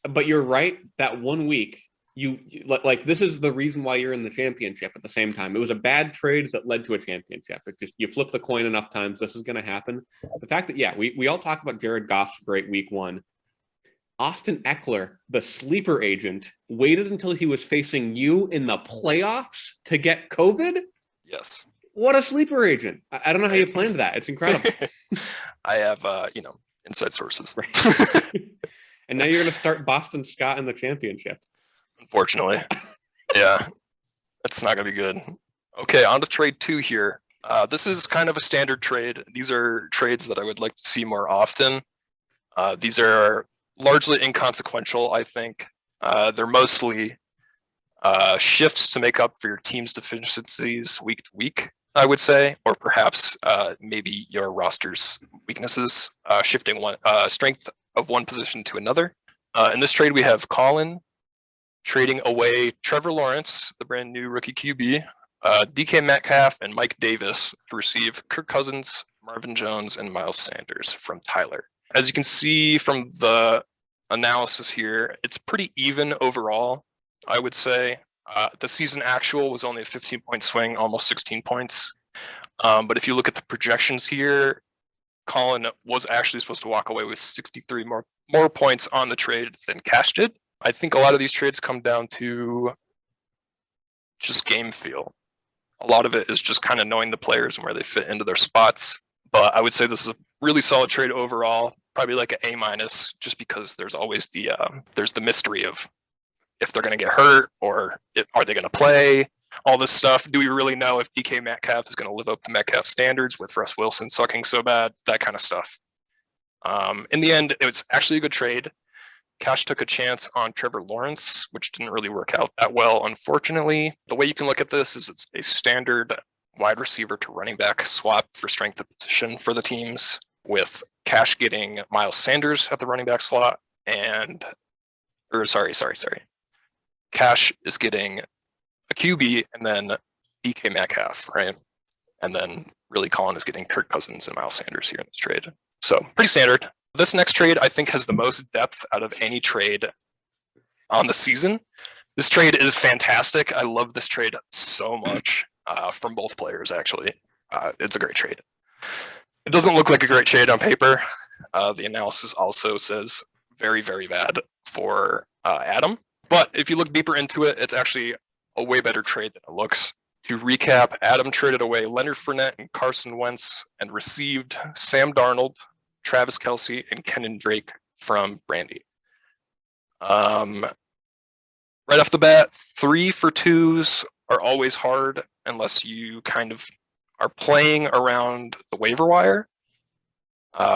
But you're right. That 1 week, you like this is the reason why you're in the championship. At the same time, it was a bad trade that led to a championship. It's just you flip the coin enough times, this is going to happen. The fact that we all talk about Jared Goff's great week 1. Austin Eckler, the sleeper agent, waited until he was facing you in the playoffs to get COVID. Yes. What a sleeper agent! I don't know how you planned that. It's incredible. I have inside sources. Right. And now you're going to start Boston Scott in the championship. Unfortunately. Yeah. That's not going to be good. Okay, on to trade 2 here. This is kind of a standard trade. These are trades that I would like to see more often. These are largely inconsequential, I think. They're mostly shifts to make up for your team's deficiencies week to week, I would say, or perhaps maybe your roster's weaknesses, shifting one strength of one position to another. In this trade, we have Colin trading away Trevor Lawrence, the brand new rookie QB, DK Metcalf, and Mike Davis to receive Kirk Cousins, Marvin Jones and Miles Sanders from Tyler. As you can see from the analysis here, it's pretty even overall, I would say. The season actual was only a 15-point swing, almost 16 points. But if you look at the projections here, Colin was actually supposed to walk away with 63 more points on the trade than Cash did. I think a lot of these trades come down to just game feel. A lot of it is just kind of knowing the players and where they fit into their spots. But I would say this is a really solid trade overall, probably like an A-, just because there's always there's the mystery of if they're going to get hurt or are they going to play, all this stuff. Do we really know if DK Metcalf is going to live up to Metcalf standards with Russ Wilson sucking so bad, that kind of stuff. In the end, it was actually a good trade. Cash took a chance on Trevor Lawrence, which didn't really work out that well, unfortunately. The way you can look at this is it's a standard wide receiver to running back swap for strength of position for the teams, with Cash getting Miles Sanders at the running back slot Cash is getting a QB and then DK Metcalf, right? And then really Colin is getting Kirk Cousins and Miles Sanders here in this trade. So pretty standard. This next trade, I think, has the most depth out of any trade on the season. This trade is fantastic. I love this trade so much from both players, actually. It's a great trade. It doesn't look like a great trade on paper. The analysis also says very, very bad for Adam. But if you look deeper into it, it's actually a way better trade than it looks. To recap, Adam traded away Leonard Fournette and Carson Wentz and received Sam Darnold, Travis Kelce, and Kenyon Drake from Brandy. Right off the bat, 3-for-2s are always hard unless you kind of are playing around the waiver wire,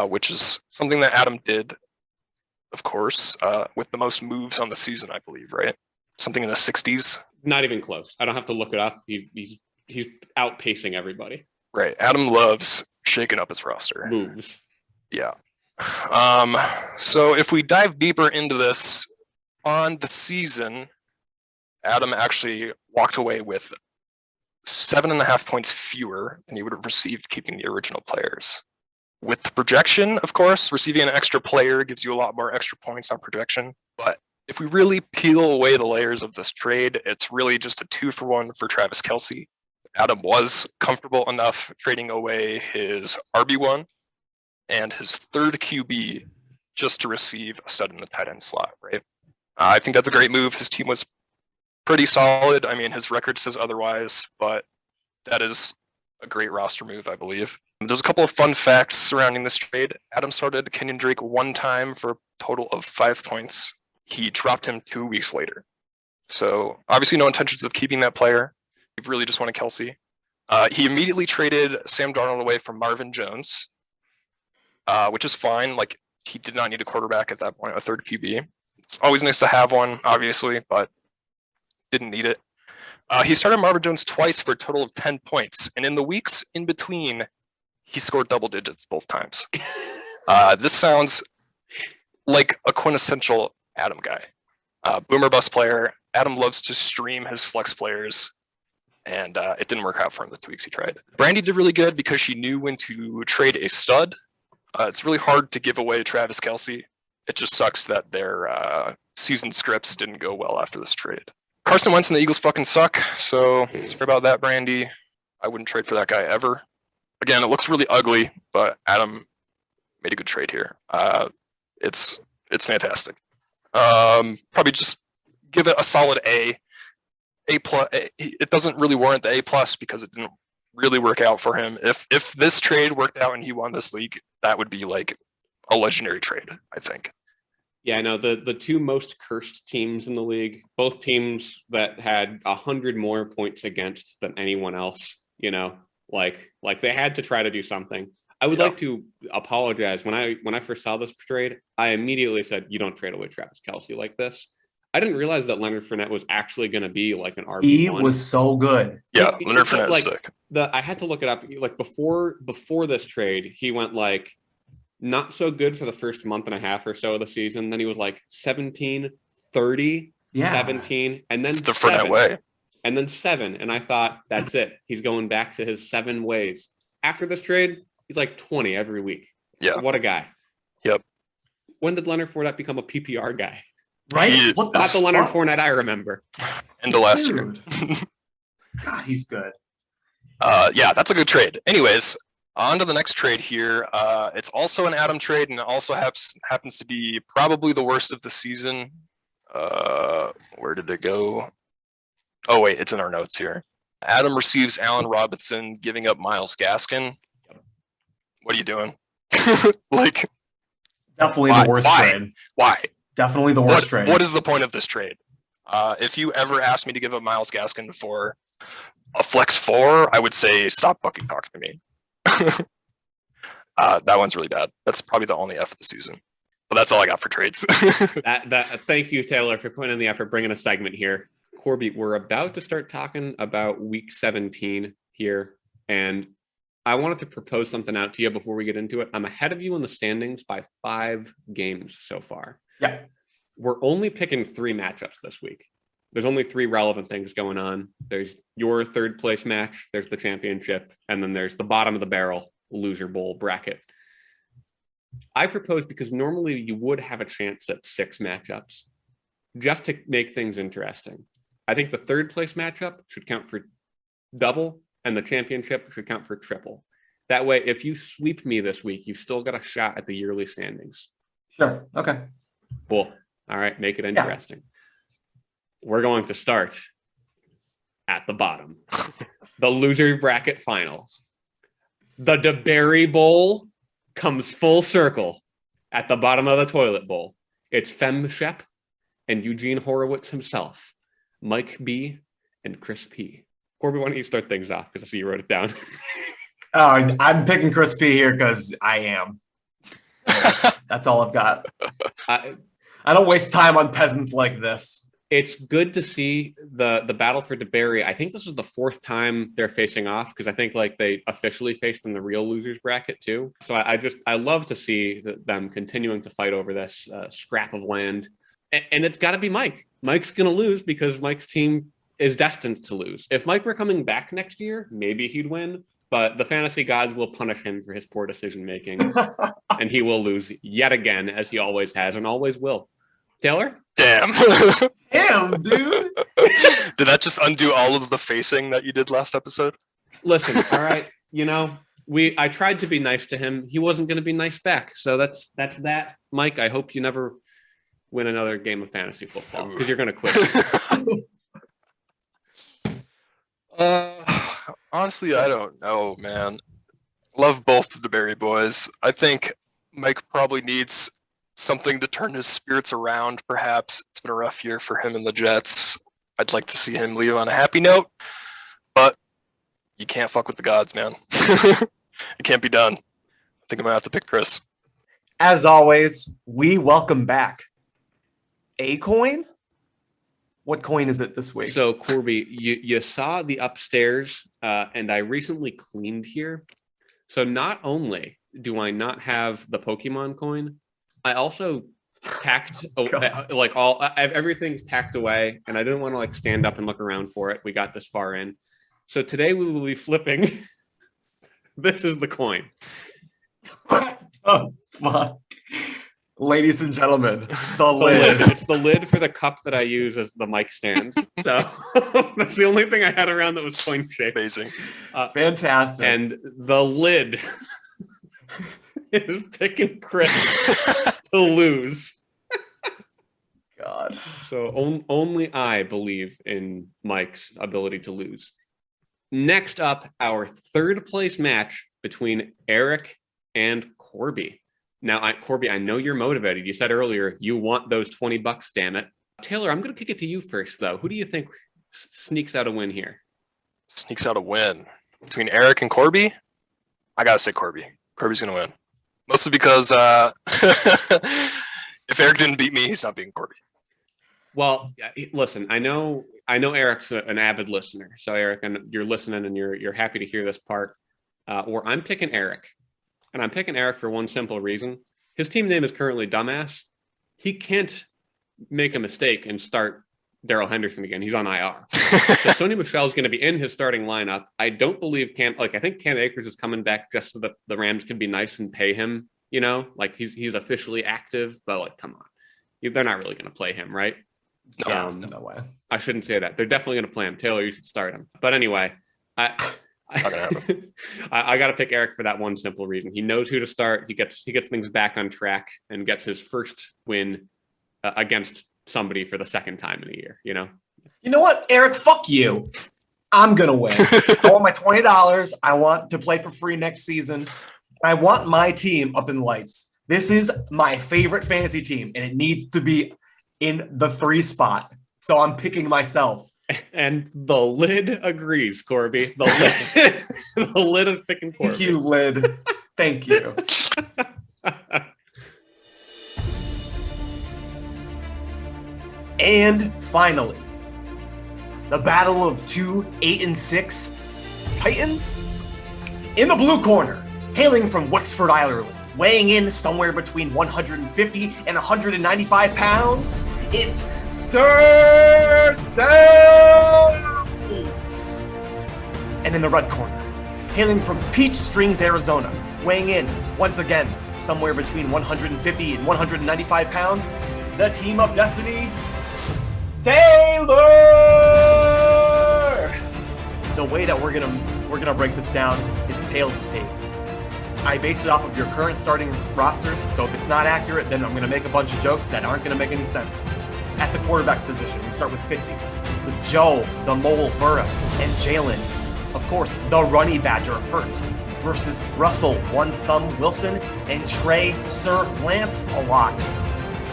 which is something that Adam did, of course, with the most moves on the season, I believe, right? Something in the 60s. Not even close. I don't have to look it up. He's outpacing everybody. Right. Adam loves shaking up his roster. Moves. Yeah. So if we dive deeper into this, on the season, Adam actually walked away with 7.5 points fewer than he would have received keeping the original players. With the projection, of course, receiving an extra player gives you a lot more extra points on projection. But if we really peel away the layers of this trade, it's really just a 2-for-1 for Travis Kelce. Adam was comfortable enough trading away his RB1 and his third QB just to receive a stud in the tight end slot, right? I think that's a great move. His team was pretty solid. I mean, his record says otherwise, but that is a great roster move, I believe. There's a couple of fun facts surrounding this trade. Adam started Kenyon Drake one time for a total of 5 points. He dropped him 2 weeks later. So obviously no intentions of keeping that player. He really just wanted Kelce. He immediately traded Sam Darnold away from Marvin Jones, which is fine. Like, he did not need a quarterback at that point, a third QB. It's always nice to have one, obviously, but didn't need it. He started Marvin Jones twice for a total of 10 points. And in the weeks in between, he scored double digits both times. This sounds like a quintessential Adam guy. Boomer bust player. Adam loves to stream his flex players, and it didn't work out for him the 2 weeks he tried. Brandy did really good because she knew when to trade a stud. It's really hard to give away Travis Kelce. It just sucks that their season scripts didn't go well after this trade. Carson Wentz and the Eagles fucking suck, so sorry about that, Brandy. I wouldn't trade for that guy ever. Again, it looks really ugly, but Adam made a good trade here. It's fantastic. Probably just give it a solid A. A plus. It doesn't really warrant the A plus because it didn't really work out for him. If this trade worked out and he won this league, that would be like a legendary trade, I think. Yeah, no, the two most cursed teams in the league, both teams that had 100 more points against than anyone else, you know, like they had to try to do something. I would like to apologize. When I first saw this trade, I immediately said, you don't trade away Travis Kelce like this. I didn't realize that Leonard Fournette was actually going to be like an RB1. He was so good. Yeah, Leonard Fournette is sick. I had to look it up. Like before this trade, he went like not so good for the first month and a half or so of the season. Then he was like 17, 30, 17, and then it's the Fournette way. And then 7. And I thought, that's it. He's going back to his 7 ways. After this trade, He's like 20 every week. Yeah. What a guy. Yep. When did Leonard Fournette become a PPR guy? Right? What Not the Leonard fuck? Fournette I remember. End of last year. Dude. God, he's good. Yeah, that's a good trade. Anyways, on to the next trade here. It's also an Adam trade, and it also happens to be probably the worst of the season. Where did it go? Oh, wait, it's in our notes here. Adam receives Allen Robinson, giving up Myles Gaskin. What are you doing? Like, Definitely why? the worst Why? trade. Why? Definitely the worst trade. What is the point of this trade? If you ever asked me to give up Myles Gaskin for a flex 4, I would say stop fucking talking to me. That one's really bad. That's probably the only F of the season. But that's all I got for trades. Thank you, Taylor, for putting in the effort, bringing a segment here. Corby, we're about to start talking about week 17 here, and I wanted to propose something out to you before we get into it. I'm ahead of you in the standings by 5 games so far. Yeah. We're only picking 3 matchups this week. There's only 3 relevant things going on. There's your third place match, there's the championship, and then there's the bottom of the barrel loser bowl bracket. I propose, because normally you would have a chance at 6 matchups, just to make things interesting. I think the third place matchup should count for double, and the championship should count for triple. That way, if you sweep me this week, you've still got a shot at the yearly standings. Sure. Okay. Cool. All right, make it interesting. Yeah. We're going to start at the bottom. The loser bracket finals. The DeBerry Bowl comes full circle at the bottom of the toilet bowl. It's Fem Shep and Eugene Horowitz himself, Mike B and Chris P. Corby, why don't you start things off, because I see you wrote it down. I'm picking Chris P here because I am. That's all I've got. I don't waste time on peasants like this. It's good to see the battle for DeBerry. I think this is the 4th time they're facing off, because I think like they officially faced in the real losers bracket too. So I love to see them continuing to fight over this scrap of land. And it's got to be Mike. Mike's going to lose because Mike's team is destined to lose. If Mike were coming back next year, maybe he'd win. But the fantasy gods will punish him for his poor decision-making. And he will lose yet again, as he always has and always will. Taylor? Damn. Damn, dude. Did that just undo all of the facing that you did last episode? Listen, all right. You know, I tried to be nice to him. He wasn't going to be nice back. So that's that. Mike, I hope you never win another game of fantasy football, because you're going to quit. Honestly, I don't know, man. Love both the DeBerry boys. I think Mike probably needs something to turn his spirits around, perhaps. It's been a rough year for him and the Jets. I'd like to see him leave on a happy note, but you can't fuck with the gods, man. It can't be done. I think I'm going to have to pick Chris. As always, we welcome back a coin. What coin is it this week? So, Corby, you saw the upstairs, and I recently cleaned here. So not only do I not have the Pokemon coin, I also packed everything's packed away, and I didn't want to like stand up and look around for it. We got this far in. So today we will be flipping. This is the coin. What the fuck? Ladies and gentlemen, the lid. It's the lid for the cup that I use as the mic stand. So that's the only thing I had around that was coin shaped. Amazing. Fantastic. And the lid is picking Chris to lose. God. So only I believe in Mike's ability to lose. Next up, our third place match between Eric and Corby. Now, Corby, I know you're motivated. You said earlier you want those $20, damn it. Taylor, I'm going to kick it to you first, though. Who do you think sneaks out a win here? Sneaks out a win between Eric and Corby? I got to say Corby. Corby's going to win. Mostly because if Eric didn't beat me, he's not beating Corby. Well, listen, I know Eric's an avid listener. So, Eric, and you're listening and you're happy to hear this part. Or I'm picking Eric. And I'm picking Eric for one simple reason. His team name is currently Dumbass. He can't make a mistake and start Darrell Henderson again. He's on IR. So Sony Michel's going to be in his starting lineup. I don't believe I think Cam Akers is coming back just so that the Rams can be nice and pay him, like he's officially active, but like, come on. They're not really going to play him, right? No way. I shouldn't say that. They're definitely going to play him. Taylor, you should start him. But anyway, I got to pick Eric for that one simple reason. He knows who to start. He gets things back on track and gets his first win against somebody for the second time in a year. You know what, Eric? Fuck you. I'm gonna win. I want my $20. I want to play for free next season. I want my team up in lights. This is my favorite fantasy team, and it needs to be in the 3 spot. So I'm picking myself. And the lid agrees, Corby. The lid is picking Corby. Thank you, lid. Thank you. And finally, the battle of 2 8-6 Titans. In the blue corner, hailing from Wexford, Ireland, weighing in somewhere between 150 and 195 pounds, it's Sir Sales! And in the red corner, hailing from Peach Strings, Arizona, weighing in, once again, somewhere between 150 and 195 pounds, the team of destiny, Taylor! The way that we're gonna break this down is tail to tape. I base it off of your current starting rosters, so if it's not accurate, then I'm gonna make a bunch of jokes that aren't gonna make any sense. At the quarterback position, we start with Fitzy, with Joe, the Mole Burrow, and Jalen, of course, the Runny Badger Hurts, versus Russell, One Thumb Wilson, and Trey, Sir Lance a lot.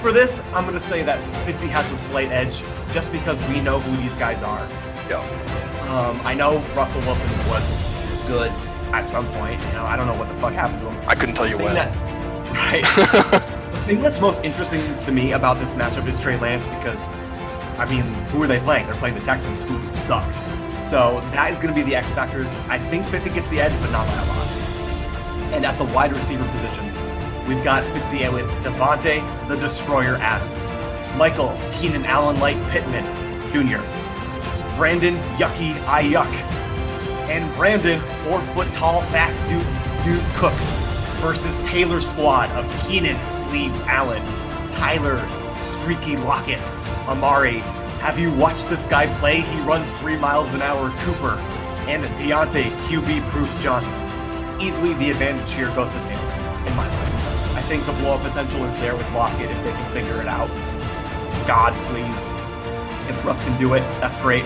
For this, I'm gonna say that Fitzy has a slight edge, just because we know who these guys are. Yeah. I know Russell Wilson was good at some point. I don't know what the fuck happened to him. I couldn't tell you when. Right. The thing that's most interesting to me about this matchup is Trey Lance because, who are they playing? They're playing the Texans, who suck. So that is going to be the X factor. I think Fitzy gets the edge, but not by a lot. And at the wide receiver position, we've got Fitzy with Devontae, the Destroyer Adams, Michael Keenan Allen Light Pittman Jr., Brandon Yucky I Yuck, and Brandon 4-foot-tall fast dude Cooks versus Taylor's squad of Keenan Sleeves Allen, Tyler Streaky Lockett, Amari. Have you watched this guy play? He runs 3 miles an hour, Cooper, and Deontay QB Proof Johnson. Easily the advantage here goes to Taylor, in my mind. I think the blow-up potential is there with Lockett if they can figure it out. God, please. If Russ can do it, that's great.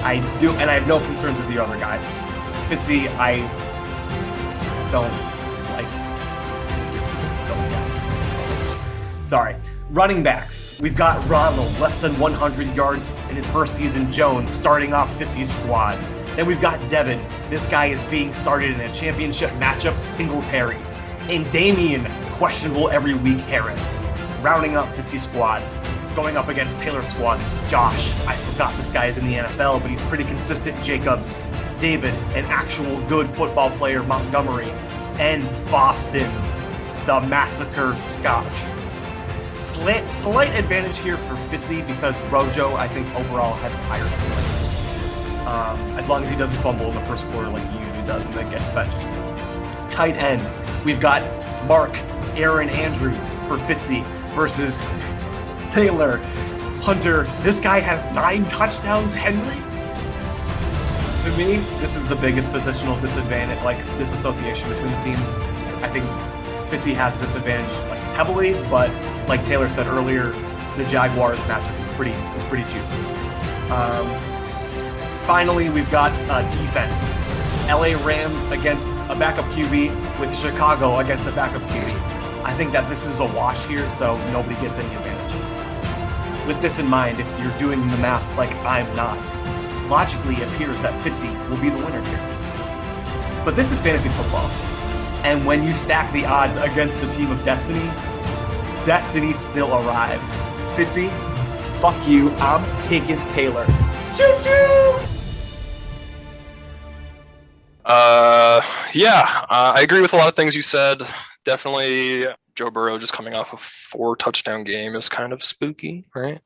I do, and I have no concerns with the other guys. Fitzy, I don't like those guys. Sorry. Running backs. We've got Ronald, less than 100 yards in his first season. Jones starting off Fitzy's squad. Then we've got Devin. This guy is being started in a championship matchup, Singletary. And Damian, questionable every week, Harris. Rounding up Fitzy's squad. Going up against Taylor's squad, Josh. I forgot this guy is in the NFL, but he's pretty consistent. Jacobs. David, an actual good football player, Montgomery. And Boston, the Massacre Scott. Slight advantage here for Fitzy because Rojo, I think, overall has higher ceilings. As long as he doesn't fumble in the first quarter like he usually does and then gets benched. Tight end, we've got Mark Aaron Andrews for Fitzy versus Taylor Hunter. This guy has 9 touchdowns, Henry. To me, this is the biggest positional disadvantage, like disassociation between the teams. I think Fitzy has this advantage heavily, but like Taylor said earlier, the Jaguars matchup is pretty juicy. Finally, we've got defense. LA Rams against a backup QB with Chicago against a backup QB. I think that this is a wash here, so nobody gets any advantage. With this in mind, if you're doing the math like I'm not, logically it appears that Fitzy will be the winner here. But this is fantasy football. And when you stack the odds against the team of Destiny, Destiny still arrives. Fitzy, fuck you, I'm taking Taylor. Choo-choo! I agree with a lot of things you said. Definitely Joe Burrow just coming off a 4 touchdown game is kind of spooky, right?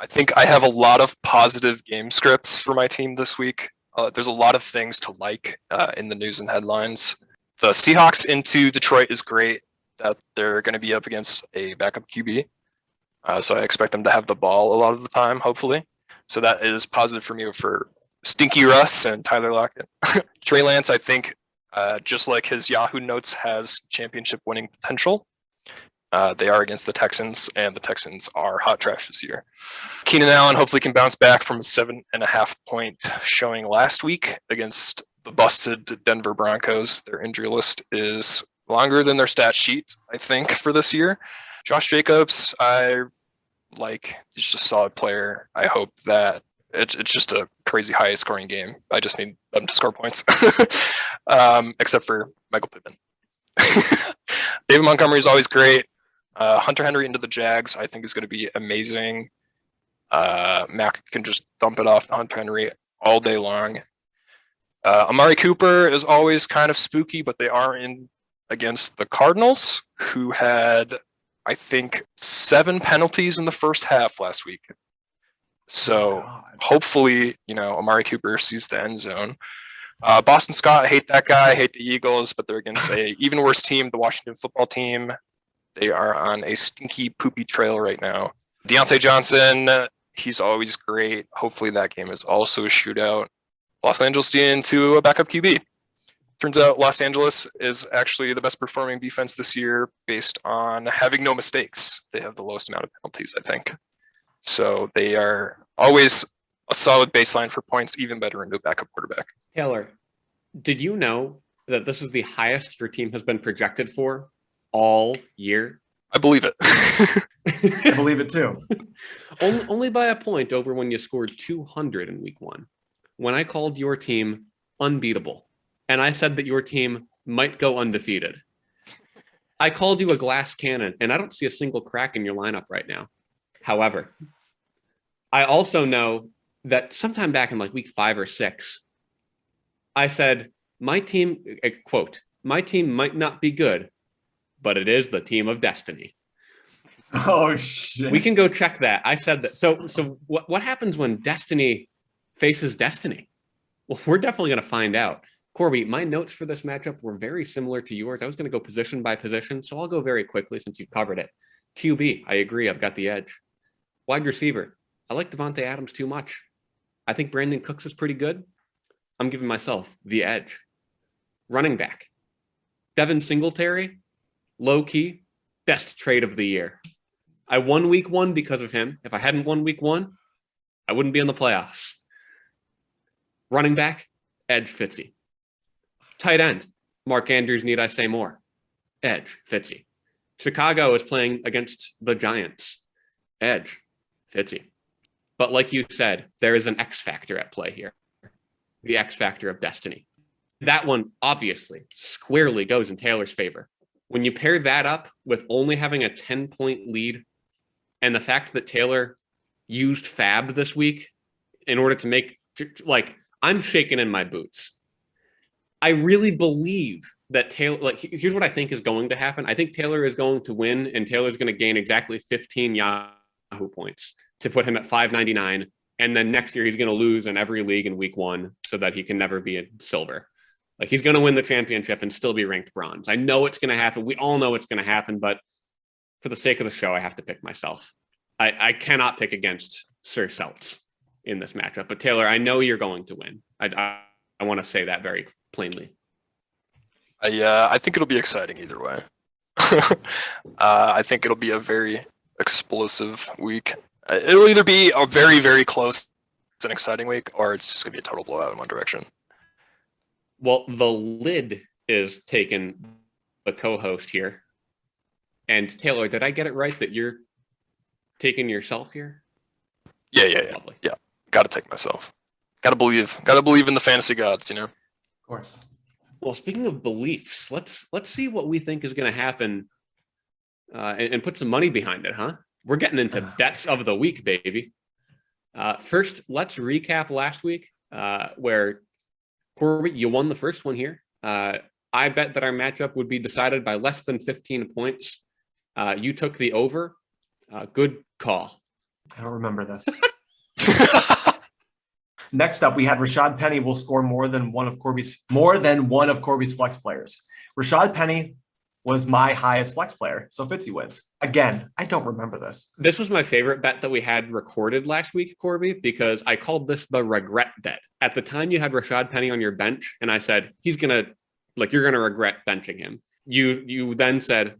I think I have a lot of positive game scripts for my team this week. There's a lot of things to like in the news and headlines. The Seahawks into Detroit is great. That they're going to be up against a backup QB. So I expect them to have the ball a lot of the time, hopefully. So that is positive for me for Stinky Russ and Tyler Lockett. Trey Lance, I think, just like his Yahoo Notes, has championship winning potential. They are against the Texans, and the Texans are hot trash this year. Keenan Allen hopefully can bounce back from a 7.5 point showing last week against the busted Denver Broncos. Their injury list is longer than their stat sheet, I think, for this year. Josh Jacobs, I like. He's just a solid player. I hope that it's just a crazy high scoring game. I just need them to score points, except for Michael Pittman. David Montgomery is always great. Hunter Henry into the Jags, I think, is going to be amazing. Mac can just dump it off to Hunter Henry all day long. Amari Cooper is always kind of spooky, but they are in against the Cardinals, who had, I think, 7 penalties in the first half last week. So hopefully, Amari Cooper sees the end zone. Boston Scott, I hate that guy. I hate the Eagles, but they're against a even worse team, the Washington football team. They are on a stinky, poopy trail right now. Deontay Johnson, he's always great. Hopefully that game is also a shootout. Los Angeles into a backup QB. Turns out Los Angeles is actually the best performing defense this year based on having no mistakes. They have the lowest amount of penalties, I think. So they are always a solid baseline for points, even better into a backup quarterback. Taylor, did you know that this is the highest your team has been projected for all year? I believe it. I believe it too. Only by a point over when you scored 200 in week 1. When I called your team unbeatable, and I said that your team might go undefeated. I called you a glass cannon, and I don't see a single crack in your lineup right now. However, I also know that sometime back in like week 5 or 6, I said, my team, quote, my team might not be good, but it is the team of destiny. Oh, shit. We can go check that. I said that. So what happens when destiny faces destiny? Well, we're definitely going to find out. Corby, my notes for this matchup were very similar to yours. I was going to go position by position, so I'll go very quickly since you've covered it. QB, I agree. I've got the edge. Wide receiver, I like Devontae Adams too much. I think Brandon Cooks is pretty good. I'm giving myself the edge. Running back, Devin Singletary, low-key, best trade of the year. I won week 1 because of him. If I hadn't won week 1, I wouldn't be in the playoffs. Running back, edge Fitzy. Tight end, Mark Andrews, need I say more? Edge, Fitzy. Chicago is playing against the Giants. Edge, Fitzy. But like you said, there is an X factor at play here. The X factor of destiny. That one, obviously, squarely goes in Taylor's favor. When you pair that up with only having a 10-point lead and the fact that Taylor used Fab this week in order to make, like, I'm shaking in my boots. I really believe that Taylor, like, here's what I think is going to happen. I think Taylor is going to win, and Taylor's going to gain exactly 15 Yahoo points to put him at 599. And then next year he's going to lose in every league in week 1 so that he can never be in silver. Like, he's going to win the championship and still be ranked bronze. I know it's going to happen. We all know it's going to happen, but for the sake of the show, I have to pick myself. I cannot pick against Sir Seltz in this matchup. But Taylor, I know you're going to win. I want to say that very plainly. I think it'll be exciting either way. I think it'll be a very explosive week. It'll either be a very, very close and exciting week, or it's just going to be a total blowout in one direction. Well, the lid is taking the co-host here. And Taylor, did I get it right that you're taking yourself here? Yeah. Lovely. Yeah. Got to take myself. Got to believe in the fantasy gods, Of course. Well, speaking of beliefs, let's see what we think is going to happen and put some money behind it, huh? We're getting into bets of the week, baby. First, let's recap last week where Corbett, you won the first one here. I bet that our matchup would be decided by less than 15 points. You took the over. Good call. I don't remember this. Next up, we had Rashad Penny will score more than one of Corby's flex players. Rashad Penny was my highest flex player, so Fitzy wins. Again, I don't remember this. This was my favorite bet that we had recorded last week, Corby, because I called this the regret bet. At the time, you had Rashad Penny on your bench, and I said, you're gonna regret benching him. You then said,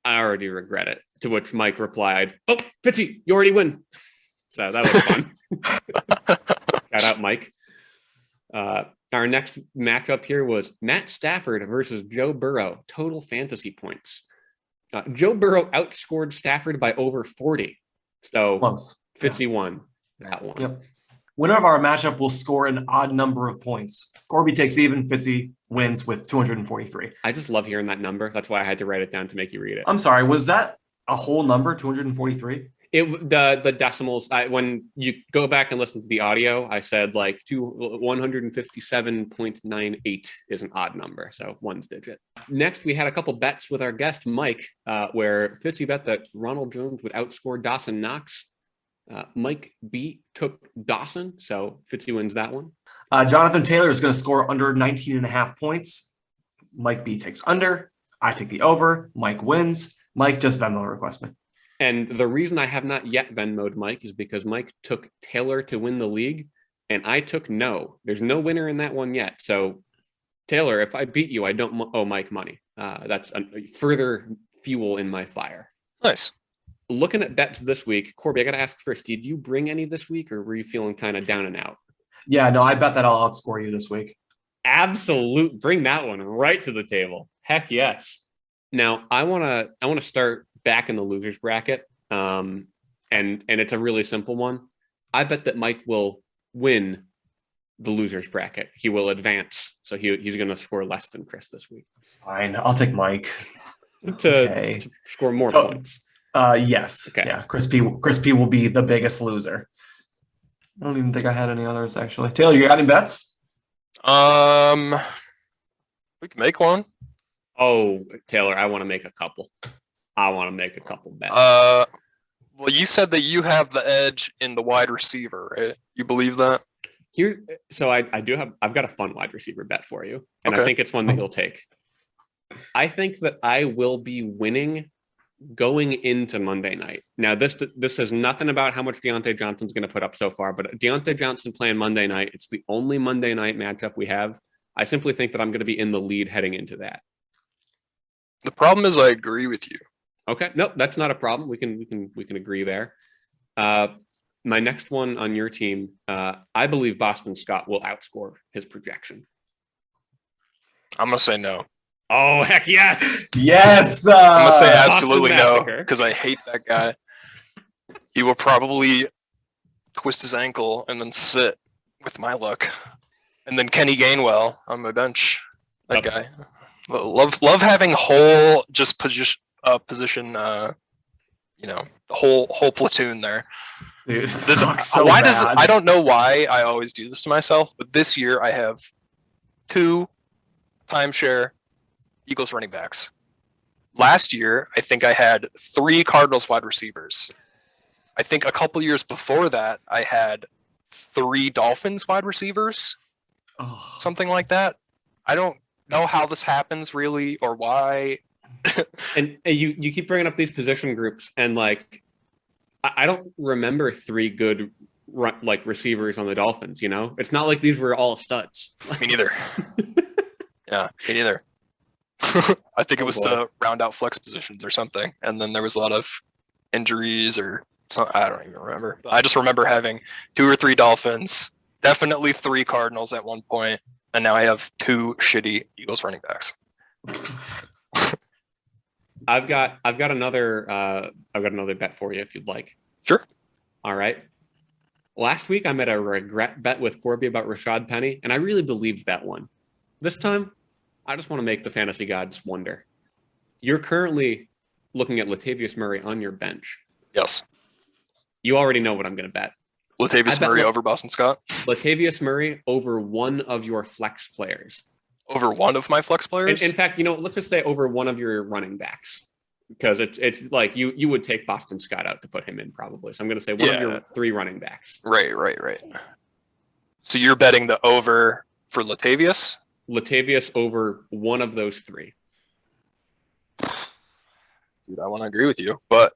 I already regret it, to which Mike replied, oh, Fitzy, you already win. So that was fun. Shout out, Mike. Our next matchup here was Matt Stafford versus Joe Burrow, total fantasy points. Joe Burrow outscored Stafford by over 40. So close. Fitzy won that one. Yep. Winner of our matchup will score an odd number of points. Corby takes even, Fitzy wins with 243. I just love hearing that number. That's why I had to write it down to make you read it. I'm sorry, was that a whole number, 243? The decimals, when you go back and listen to the audio, I said like 157.98 is an odd number, so one's digit. Next, we had a couple bets with our guest Mike, where Fitzy bet that Ronald Jones would outscore Dawson Knox. Mike B took Dawson, so Fitzy wins that one. Jonathan Taylor is going to score under 19.5 points. Mike B takes under. I take the over. Mike wins. Mike just Venmo request me. And the reason I have not yet Venmo'd Mike is because Mike took Taylor to win the league, and I took no. There's no winner in that one yet. So, Taylor, if I beat you, I don't owe Mike money. That's further fuel in my fire. Nice. Looking at bets this week, Corby, I got to ask first, did you bring any this week, or were you feeling kind of down and out? Yeah, no, I bet that I'll outscore you this week. Absolute. Bring that one right to the table. Heck yes. Now, I want to start back in the losers bracket, and it's a really simple one. I bet that Mike will win the losers bracket. He will advance, so he's going to score less than Chris this week. Fine, I'll take Mike to score more points. Yes. Okay. Yeah, Chris P will be the biggest loser. I don't even think I had any others actually. Taylor, you got any bets? We can make one. Oh, Taylor, I want to make a couple. Bets. Well, you said that you have the edge in the wide receiver, right? You believe that? So I've got a fun wide receiver bet for you, and okay. I think it's one that you'll take. I think that I will be winning going into Monday night. Now, this says nothing about how much Deontay Johnson's going to put up so far, but Deontay Johnson playing Monday night, it's the only Monday night matchup we have. I simply think that I'm going to be in the lead heading into that. The problem is I agree with you. Okay. Nope, that's not a problem. We can agree there. My next one on your team, I believe Boston Scott will outscore his projection. I'm going to say no. Oh, heck yes. Yes. I'm going to say absolutely no, because I hate that guy. He will probably twist his ankle and then sit with my luck. And then Kenny Gainwell on my bench. That guy. Love having whole just position the whole platoon there. Dude, so why bad. I don't know why I always do this to myself, but this year I have 2 timeshare Eagles running backs. Last year, I think I had 3 Cardinals wide receivers. I think a couple years before that, I had 3 Dolphins wide receivers, something like that. I don't know how this happens really or why. And you keep bringing up these position groups, and like I don't remember 3 good receivers on the Dolphins. You know, it's not like these were all studs. Me neither. Yeah, me neither. I think it was to round out flex positions or something, and then there was a lot of injuries or something. I don't even remember. I just remember having 2 or 3 Dolphins, definitely 3 Cardinals at one point, and now I have 2 shitty Eagles running backs. I've got another bet for you if you'd like. Sure. All right. Last week I made a regret bet with Corby about Rashad Penny, and I really believed that one. This time, I just want to make the fantasy gods wonder. You're currently looking at Latavius Murray on your bench. Yes. You already know what I'm going to bet. Latavius Murray over Boston Scott? Latavius Murray over one of your flex players. Over one of my flex players? In fact, let's just say over one of your running backs. because it's like you would take Boston Scott out to put him in probably. So I'm going to say one of your 3 running backs. Right. So you're betting the over for Latavius? Latavius over one of those 3. Dude, I want to agree with you, but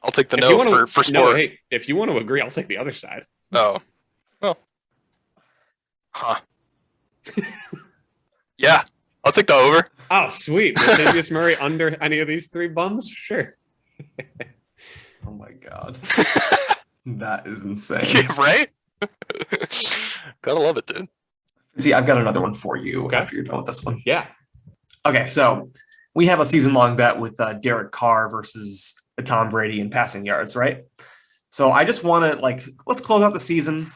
I'll take the for sport. No, hey, if you want to agree, I'll take the other side. Oh, well, huh? Yeah, I'll take the over. Oh, sweet. Latavius Murray under any of these 3 bums? Sure. Oh my God. That is insane. Yeah, right? Gotta love it, dude. See, I've got another one for you after you're done with this one. Yeah. Okay, so we have a season-long bet with Derek Carr versus Tom Brady in passing yards, right? So I just want to, let's close out the season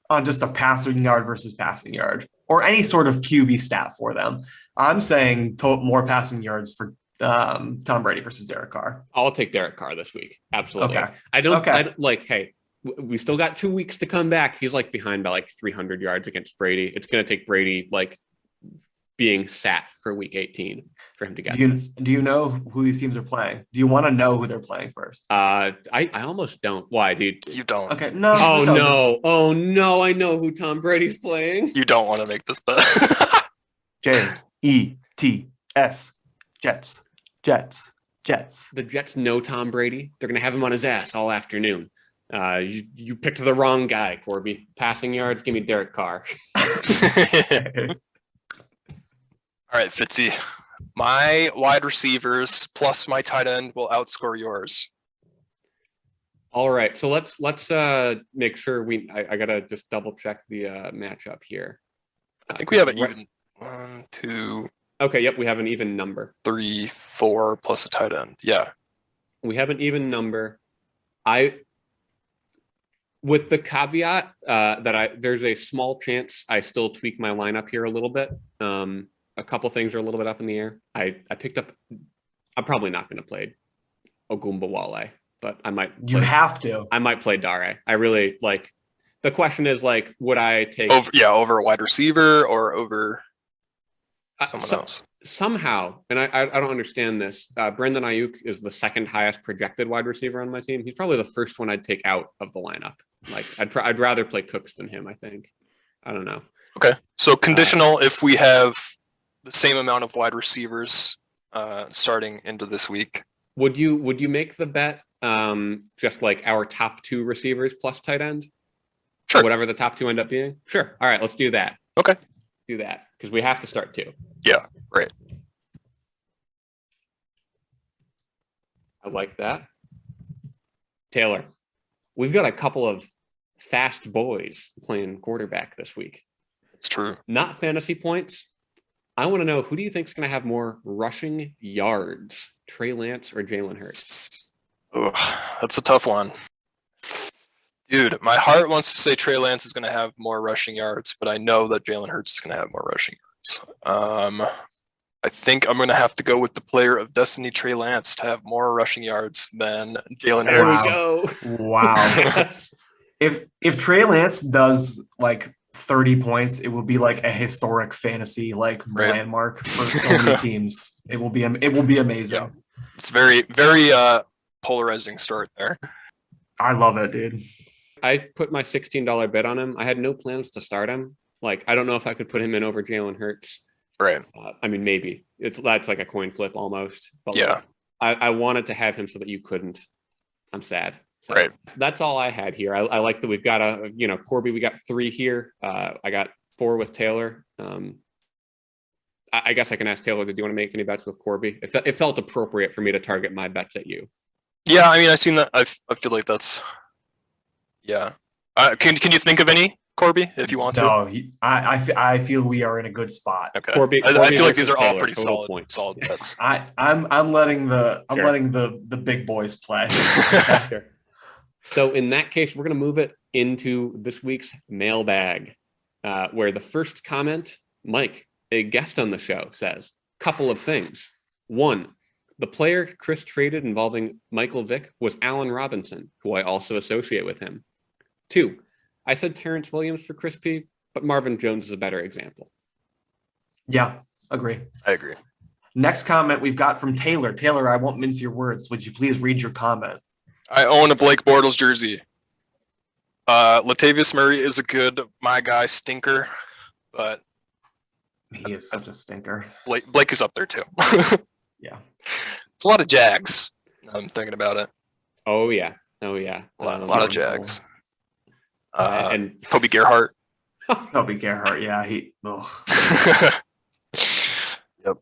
on just a passing yard versus passing yard, or any sort of QB stat for them. I'm saying more passing yards for Tom Brady versus Derek Carr. I'll take Derek Carr this week. Absolutely. Okay. I don't hey, we still got 2 weeks to come back. He's behind by 300 yards against Brady. It's going to take Brady being sat for week 18 for him to get this. Do you know who these teams are playing? Do you want to know who they're playing first? I almost don't. Why, dude? You don't. Okay, no. Oh no! I know who Tom Brady's playing. You don't want to make this bet. Jets. Jets. The Jets know Tom Brady. They're going to have him on his ass all afternoon. You picked the wrong guy, Corby. Passing yards, give me Derek Carr. All right, Fitzy. My wide receivers plus my tight end will outscore yours. All right, so let's make sure I gotta just double check the matchup here. I think we have an even 1, 2. Okay, yep, we have an even number. 3, 4 plus a tight end. Yeah, we have an even number. With the caveat that there's a small chance I still tweak my lineup here a little bit. A couple things are a little bit up in the air. I picked up. I'm probably not going to play Ogumbawale, but I might. You have to. I might play Dare. I really like. The question is would I take over a wide receiver or over someone else? Somehow, and I don't understand this. Brendan Ayuk is the 2nd highest projected wide receiver on my team. He's probably the first one I'd take out of the lineup. I'd rather play Cooks than him. I think. I don't know. Okay, so conditional if we have the same amount of wide receivers starting into this week. Would you make the bet just our top 2 receivers plus tight end? Sure. Whatever the top 2 end up being? Sure. All right, let's do that. Okay. Do that because we have to start 2. Yeah, right. I like that. Taylor, we've got a couple of fast boys playing quarterback this week. It's true. Not fantasy points. I want to know, who do you think is going to have more rushing yards, Trey Lance or Jalen Hurts? Oh, that's a tough one. Dude, my heart wants to say Trey Lance is going to have more rushing yards, but I know that Jalen Hurts is going to have more rushing yards. I think I'm going to have to go with the player of destiny, Trey Lance, to have more rushing yards than Jalen Hurts. There we go. Wow. Yes. If Trey Lance does 30 points, it will be a historic fantasy landmark for so many teams. It will be amazing. Yeah. It's very, very polarizing start there. I love it, dude. I put my $16 bet on him. I had no plans to start him. I don't know if I could put him in over Jalen Hurts. Right. I mean, maybe that's like a coin flip almost. But yeah. I wanted to have him so that you couldn't. I'm sad. So right. That's all I had here. I like that we've got Corby, we got 3 here. I got 4 with Taylor. I guess I can ask Taylor, did you want to make any bets with Corby? It felt appropriate for me to target my bets at you. Yeah, I mean, I've seen that. I feel like that's, yeah. Can you think of any, Corby, if you want to? No, I feel we are in a good spot. Okay. Corby I feel like these are all Taylor, pretty solid points. Solid bets. I'm letting Sure. letting the big boys play. Sure. So in that case, we're going to move it into this week's mailbag, where the first comment, Mike, a guest on the show, says, couple of things. 1, the player Chris traded involving Michael Vick was Allen Robinson, who I also associate with him. 2, I said Terrence Williams for Chris P, but Marvin Jones is a better example. Yeah, agree. I agree. Next comment we've got from Taylor. Taylor, I won't mince your words. Would you please read your comment? I own a Blake Bortles jersey. Latavius Murray is a good my guy stinker, but He is such a stinker. Blake is up there too. Yeah. It's a lot of Jags. Now I'm thinking about it. Oh yeah. A lot of Jags. And Toby Gerhart. Toby Gerhart, yeah. Yep.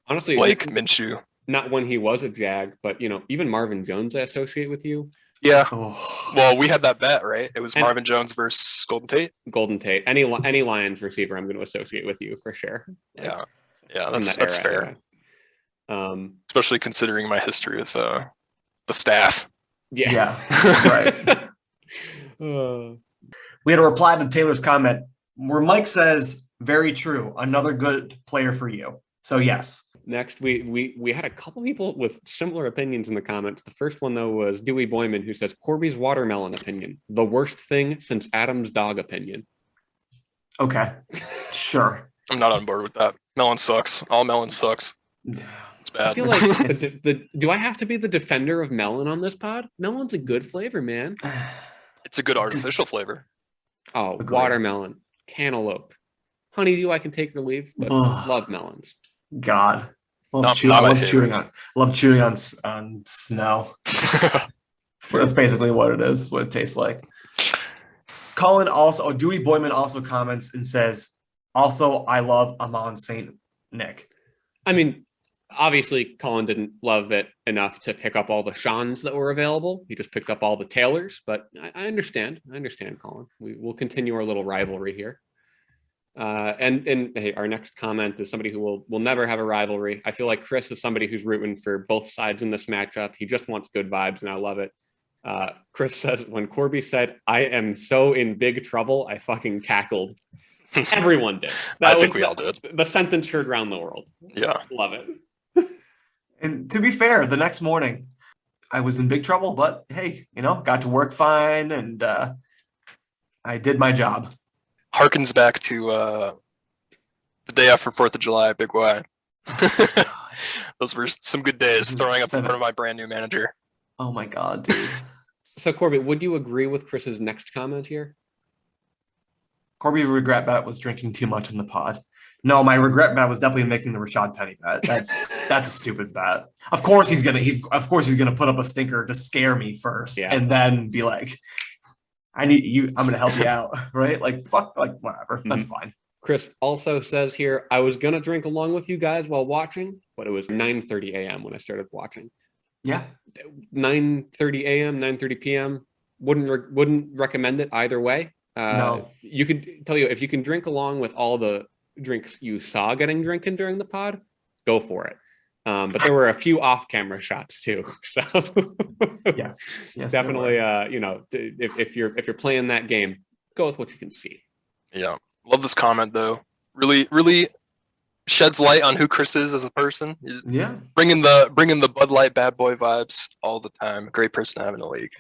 Honestly, Blake Minshew. Not when he was a Jag, but even Marvin Jones I associate with you. Yeah. Oh. Well, we had that bet, right? It was Marvin Jones versus Golden Tate. Golden Tate. Any Lions receiver I'm going to associate with you for sure. Yeah. That's fair. Anyway. Especially considering my history with the staff. Yeah. Right. We had a reply to Taylor's comment where Mike says, very true. Another good player for you. So yes. Next, we had a couple people with similar opinions in the comments. The first one, though, was Dewey Boyman, who says Corby's watermelon opinion, the worst thing since Adam's dog opinion. Okay. Sure. I'm not on board with that. Melon sucks. All melon sucks. It's bad. I feel like do I have to be the defender of melon on this pod? Melon's a good flavor, man. It's a good artificial flavor. Oh, watermelon, cantaloupe, honeydew. I can take or leave, but love melons. God, love chewing on snow. That's basically what it is. What it tastes like. Dewey Boyman also comments and says, also, I love Amon St. Nick. I mean, obviously, Colin didn't love it enough to pick up all the Seans that were available. He just picked up all the Taylors, but I understand. I understand, Colin. We'll continue our little rivalry here. And hey, our next comment is somebody who will never have a rivalry. I feel like Chris is somebody who's rooting for both sides in this matchup. He just wants good vibes, and I love it. Chris says, when Corby said, I am so in big trouble, I fucking cackled. Everyone did. I think we all did. The sentence heard around the world. Yeah. Love it. And to be fair, the next morning, I was in big trouble, but hey, got to work fine, and I did my job. Harkens back to the day after 4th of July, Big Y. Those were some good days throwing up in front of my brand new manager. Oh my God, dude. So, Corbett, would you agree with Chris's next comment here? Corby regret bet was drinking too much in the pod. No, my regret bet was definitely making the Rashad Penny bet. That's a stupid bet. Of course he's gonna put up a stinker to scare me first, and then be like, I need you. I'm gonna help you out, right? Like fuck, like whatever. That's fine. Chris also says here, I was gonna drink along with you guys while watching, but it was 9:30 a.m. when I started watching. Yeah, 9:30 a.m., 9:30 p.m. Wouldn't recommend it either way. No, you could tell you if you can drink along with all the drinks you saw getting drinking during the pod, go for it. But there were a few off-camera shots too. So yes, definitely. If you're playing that game, go with what you can see. Yeah, love this comment though. Really sheds light on who Chris is as a person. Yeah, bringing the Bud Light bad boy vibes all the time. Great person to have in the league.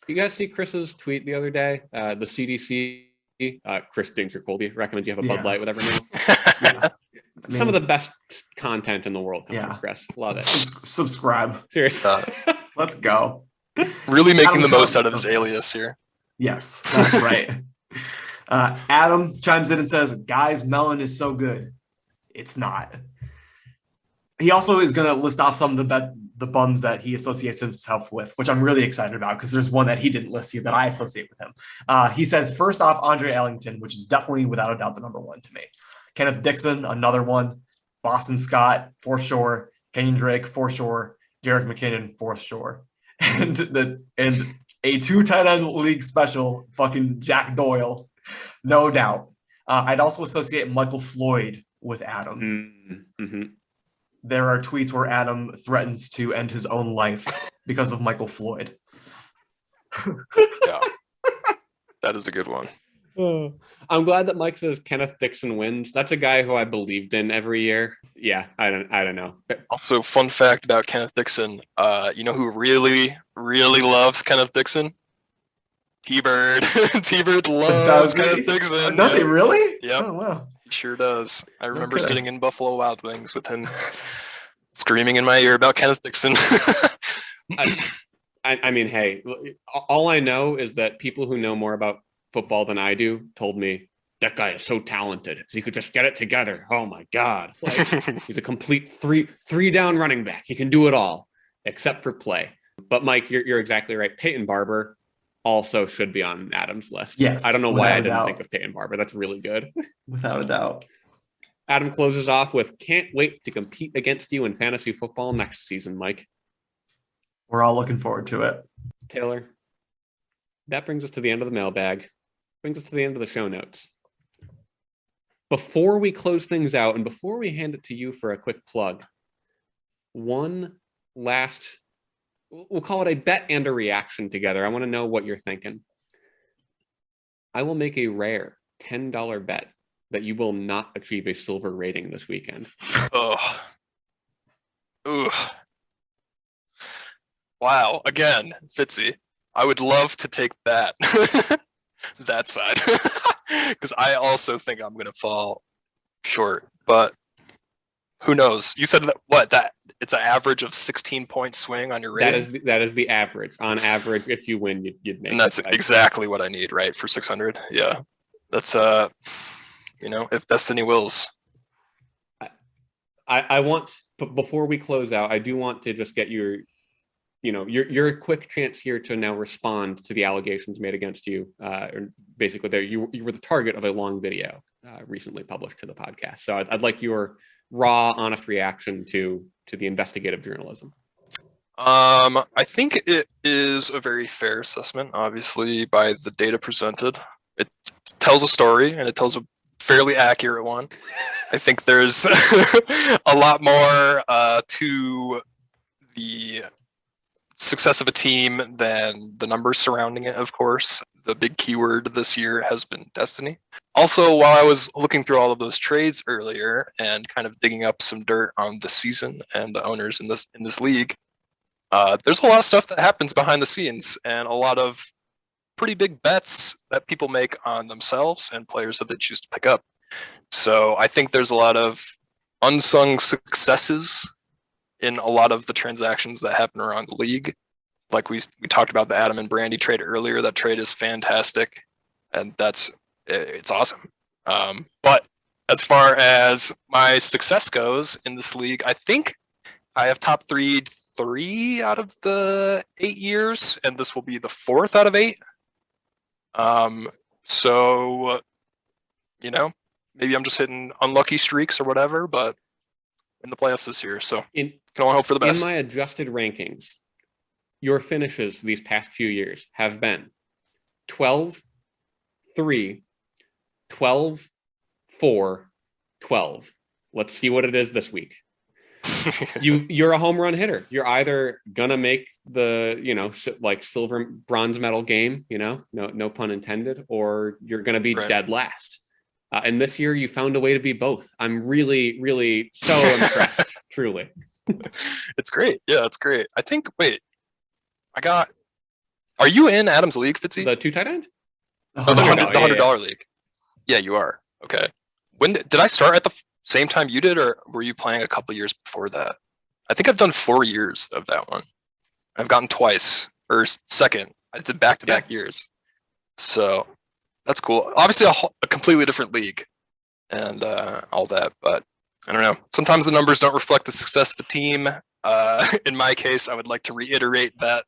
You guys see Chris's tweet the other day? The CDC, Chris Danger Colby recommends you have a Bud Light with every meal. Some of the best content in the world comes from Chris. Love it. Subscribe. Seriously. Let's go. Really making the most out of his alias here. Yes, that's right. Adam chimes in and says, guys, melon is so good. It's not. He also is going to list off some of the bums that he associates himself with, which I'm really excited about because there's one that he didn't list here that I associate with him. He says, first off, Andre Ellington, which is definitely without a doubt the number one to me. Kenneth Dixon, another one. Boston Scott, for sure. Kenyon Drake, for sure. Derek McKinnon, for sure. And a 2 tight end league special, fucking Jack Doyle, no doubt. I'd also associate Michael Floyd with Adam. Mm-hmm. There are tweets where Adam threatens to end his own life because of Michael Floyd. Yeah, that is a good one. I'm glad that Mike says Kenneth Dixon wins. That's a guy who I believed in every year. Yeah, I don't know. Also, fun fact about Kenneth Dixon. You know who really loves Kenneth Dixon? T-Bird. T-Bird loves Kenneth Dixon. Does he really? Yep. Oh, wow. He sure does. I remember sitting in Buffalo Wild Wings with him screaming in my ear about Kenneth Dixon. I mean, hey, all I know is that people who know more about football than I do told me that guy is so talented. If he could just get it together. Oh my God. Like, he's a complete three down running back. He can do it all except for play. But Mike, you're exactly right. Peyton Barber also should be on Adam's list. Yes. I don't know why I didn't think of Peyton Barber. That's really good. Without a doubt. Adam closes off with, can't wait to compete against you in fantasy football next season, Mike. We're all looking forward to it. Taylor, that brings us to the end of the mailbag. Brings us to the end of the show notes. Before we close things out and before we hand it to you for a quick plug, one last, we'll call it a bet and a reaction together. I want to know what you're thinking. I will make a rare $10 bet that you will not achieve a silver rating this weekend. Oh. Ooh. Wow. Again, Fitzy, I would love to take that that side because I also think I'm going to fall short, but who knows? You said that it's an average of 16-point swing on your rating. That is the average. On average, if you win, you'd make. And that's exactly what I need, right? For 600. Yeah. That's if destiny wills. I want, but before we close out, I do want to just get your quick chance here to now respond to the allegations made against you. Basically, you were the target of a long video recently published to the podcast. So I'd like your raw, honest reaction to the investigative journalism. I think it is a very fair assessment, obviously, by the data presented. It tells a story, and it tells a fairly accurate one. I think there's a lot more to the success of a team than the numbers surrounding it, of course. The big keyword this year has been destiny. Also, while I was looking through all of those trades earlier and kind of digging up some dirt on the season and the owners in this league, there's a lot of stuff that happens behind the scenes and a lot of pretty big bets that people make on themselves and players that they choose to pick up. So I think there's a lot of unsung successes in a lot of the transactions that happen around the league. Like we talked about the Adam and Brandy trade earlier. That trade is fantastic, and it's awesome. But as far as my success goes in this league, I think I have top three out of the 8 years, and this will be the 4th out of 8. So maybe I'm just hitting unlucky streaks or whatever, but in the playoffs this year, so can only hope for the best. In my adjusted rankings, your finishes these past few years have been 12, 3, 12, 4, 12. Let's see what it is this week. You're a home run hitter. You're either gonna make the silver bronze medal game, no pun intended, or you're gonna be dead last. And this year you found a way to be both. I'm really, really so impressed. Truly. It's great. Yeah, it's great. I think, are you in Adam's league, Fitzy? The 2 tight end? The $100 league. Yeah, you are. Okay. When did I start at the same time you did, or were you playing a couple years before that? I think I've done 4 years of that one. I've gotten twice, or second. I did back-to-back years. So that's cool. Obviously, a completely different league and all that, but I don't know. Sometimes the numbers don't reflect the success of the team. In my case, I would like to reiterate that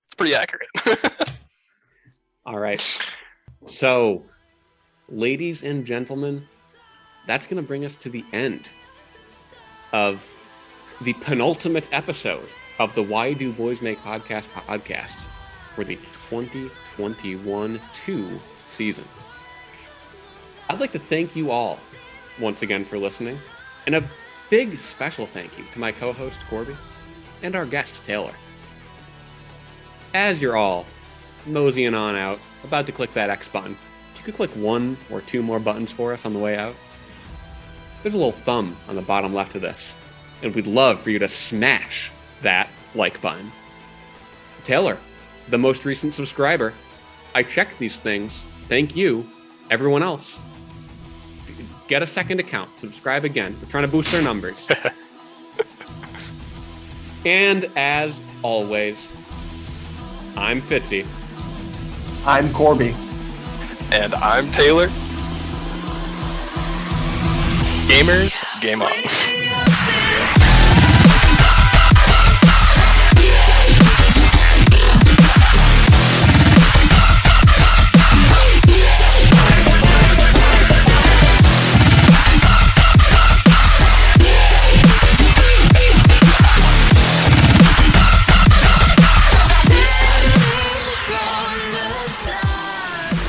it's pretty accurate. All right. So, ladies and gentlemen, that's going to bring us to the end of the penultimate episode of the Why Do Boys Make podcast for the 2021-2 season. I'd like to thank you all once again for listening, and a big special thank you to my co-host Corbett and our guest Taylor. As you're all moseying on out, about to click that X button, if you could click 1 or 2 more buttons for us on the way out. There's a little thumb on the bottom left of this, and we'd love for you to smash that like button. Taylor, the most recent subscriber, I checked these things. Thank you. Everyone else, get a second account. Subscribe again. We're trying to boost our numbers. And as always, I'm Fitzy. I'm Cor-BAY. And I'm Taylor. Gamers, game on.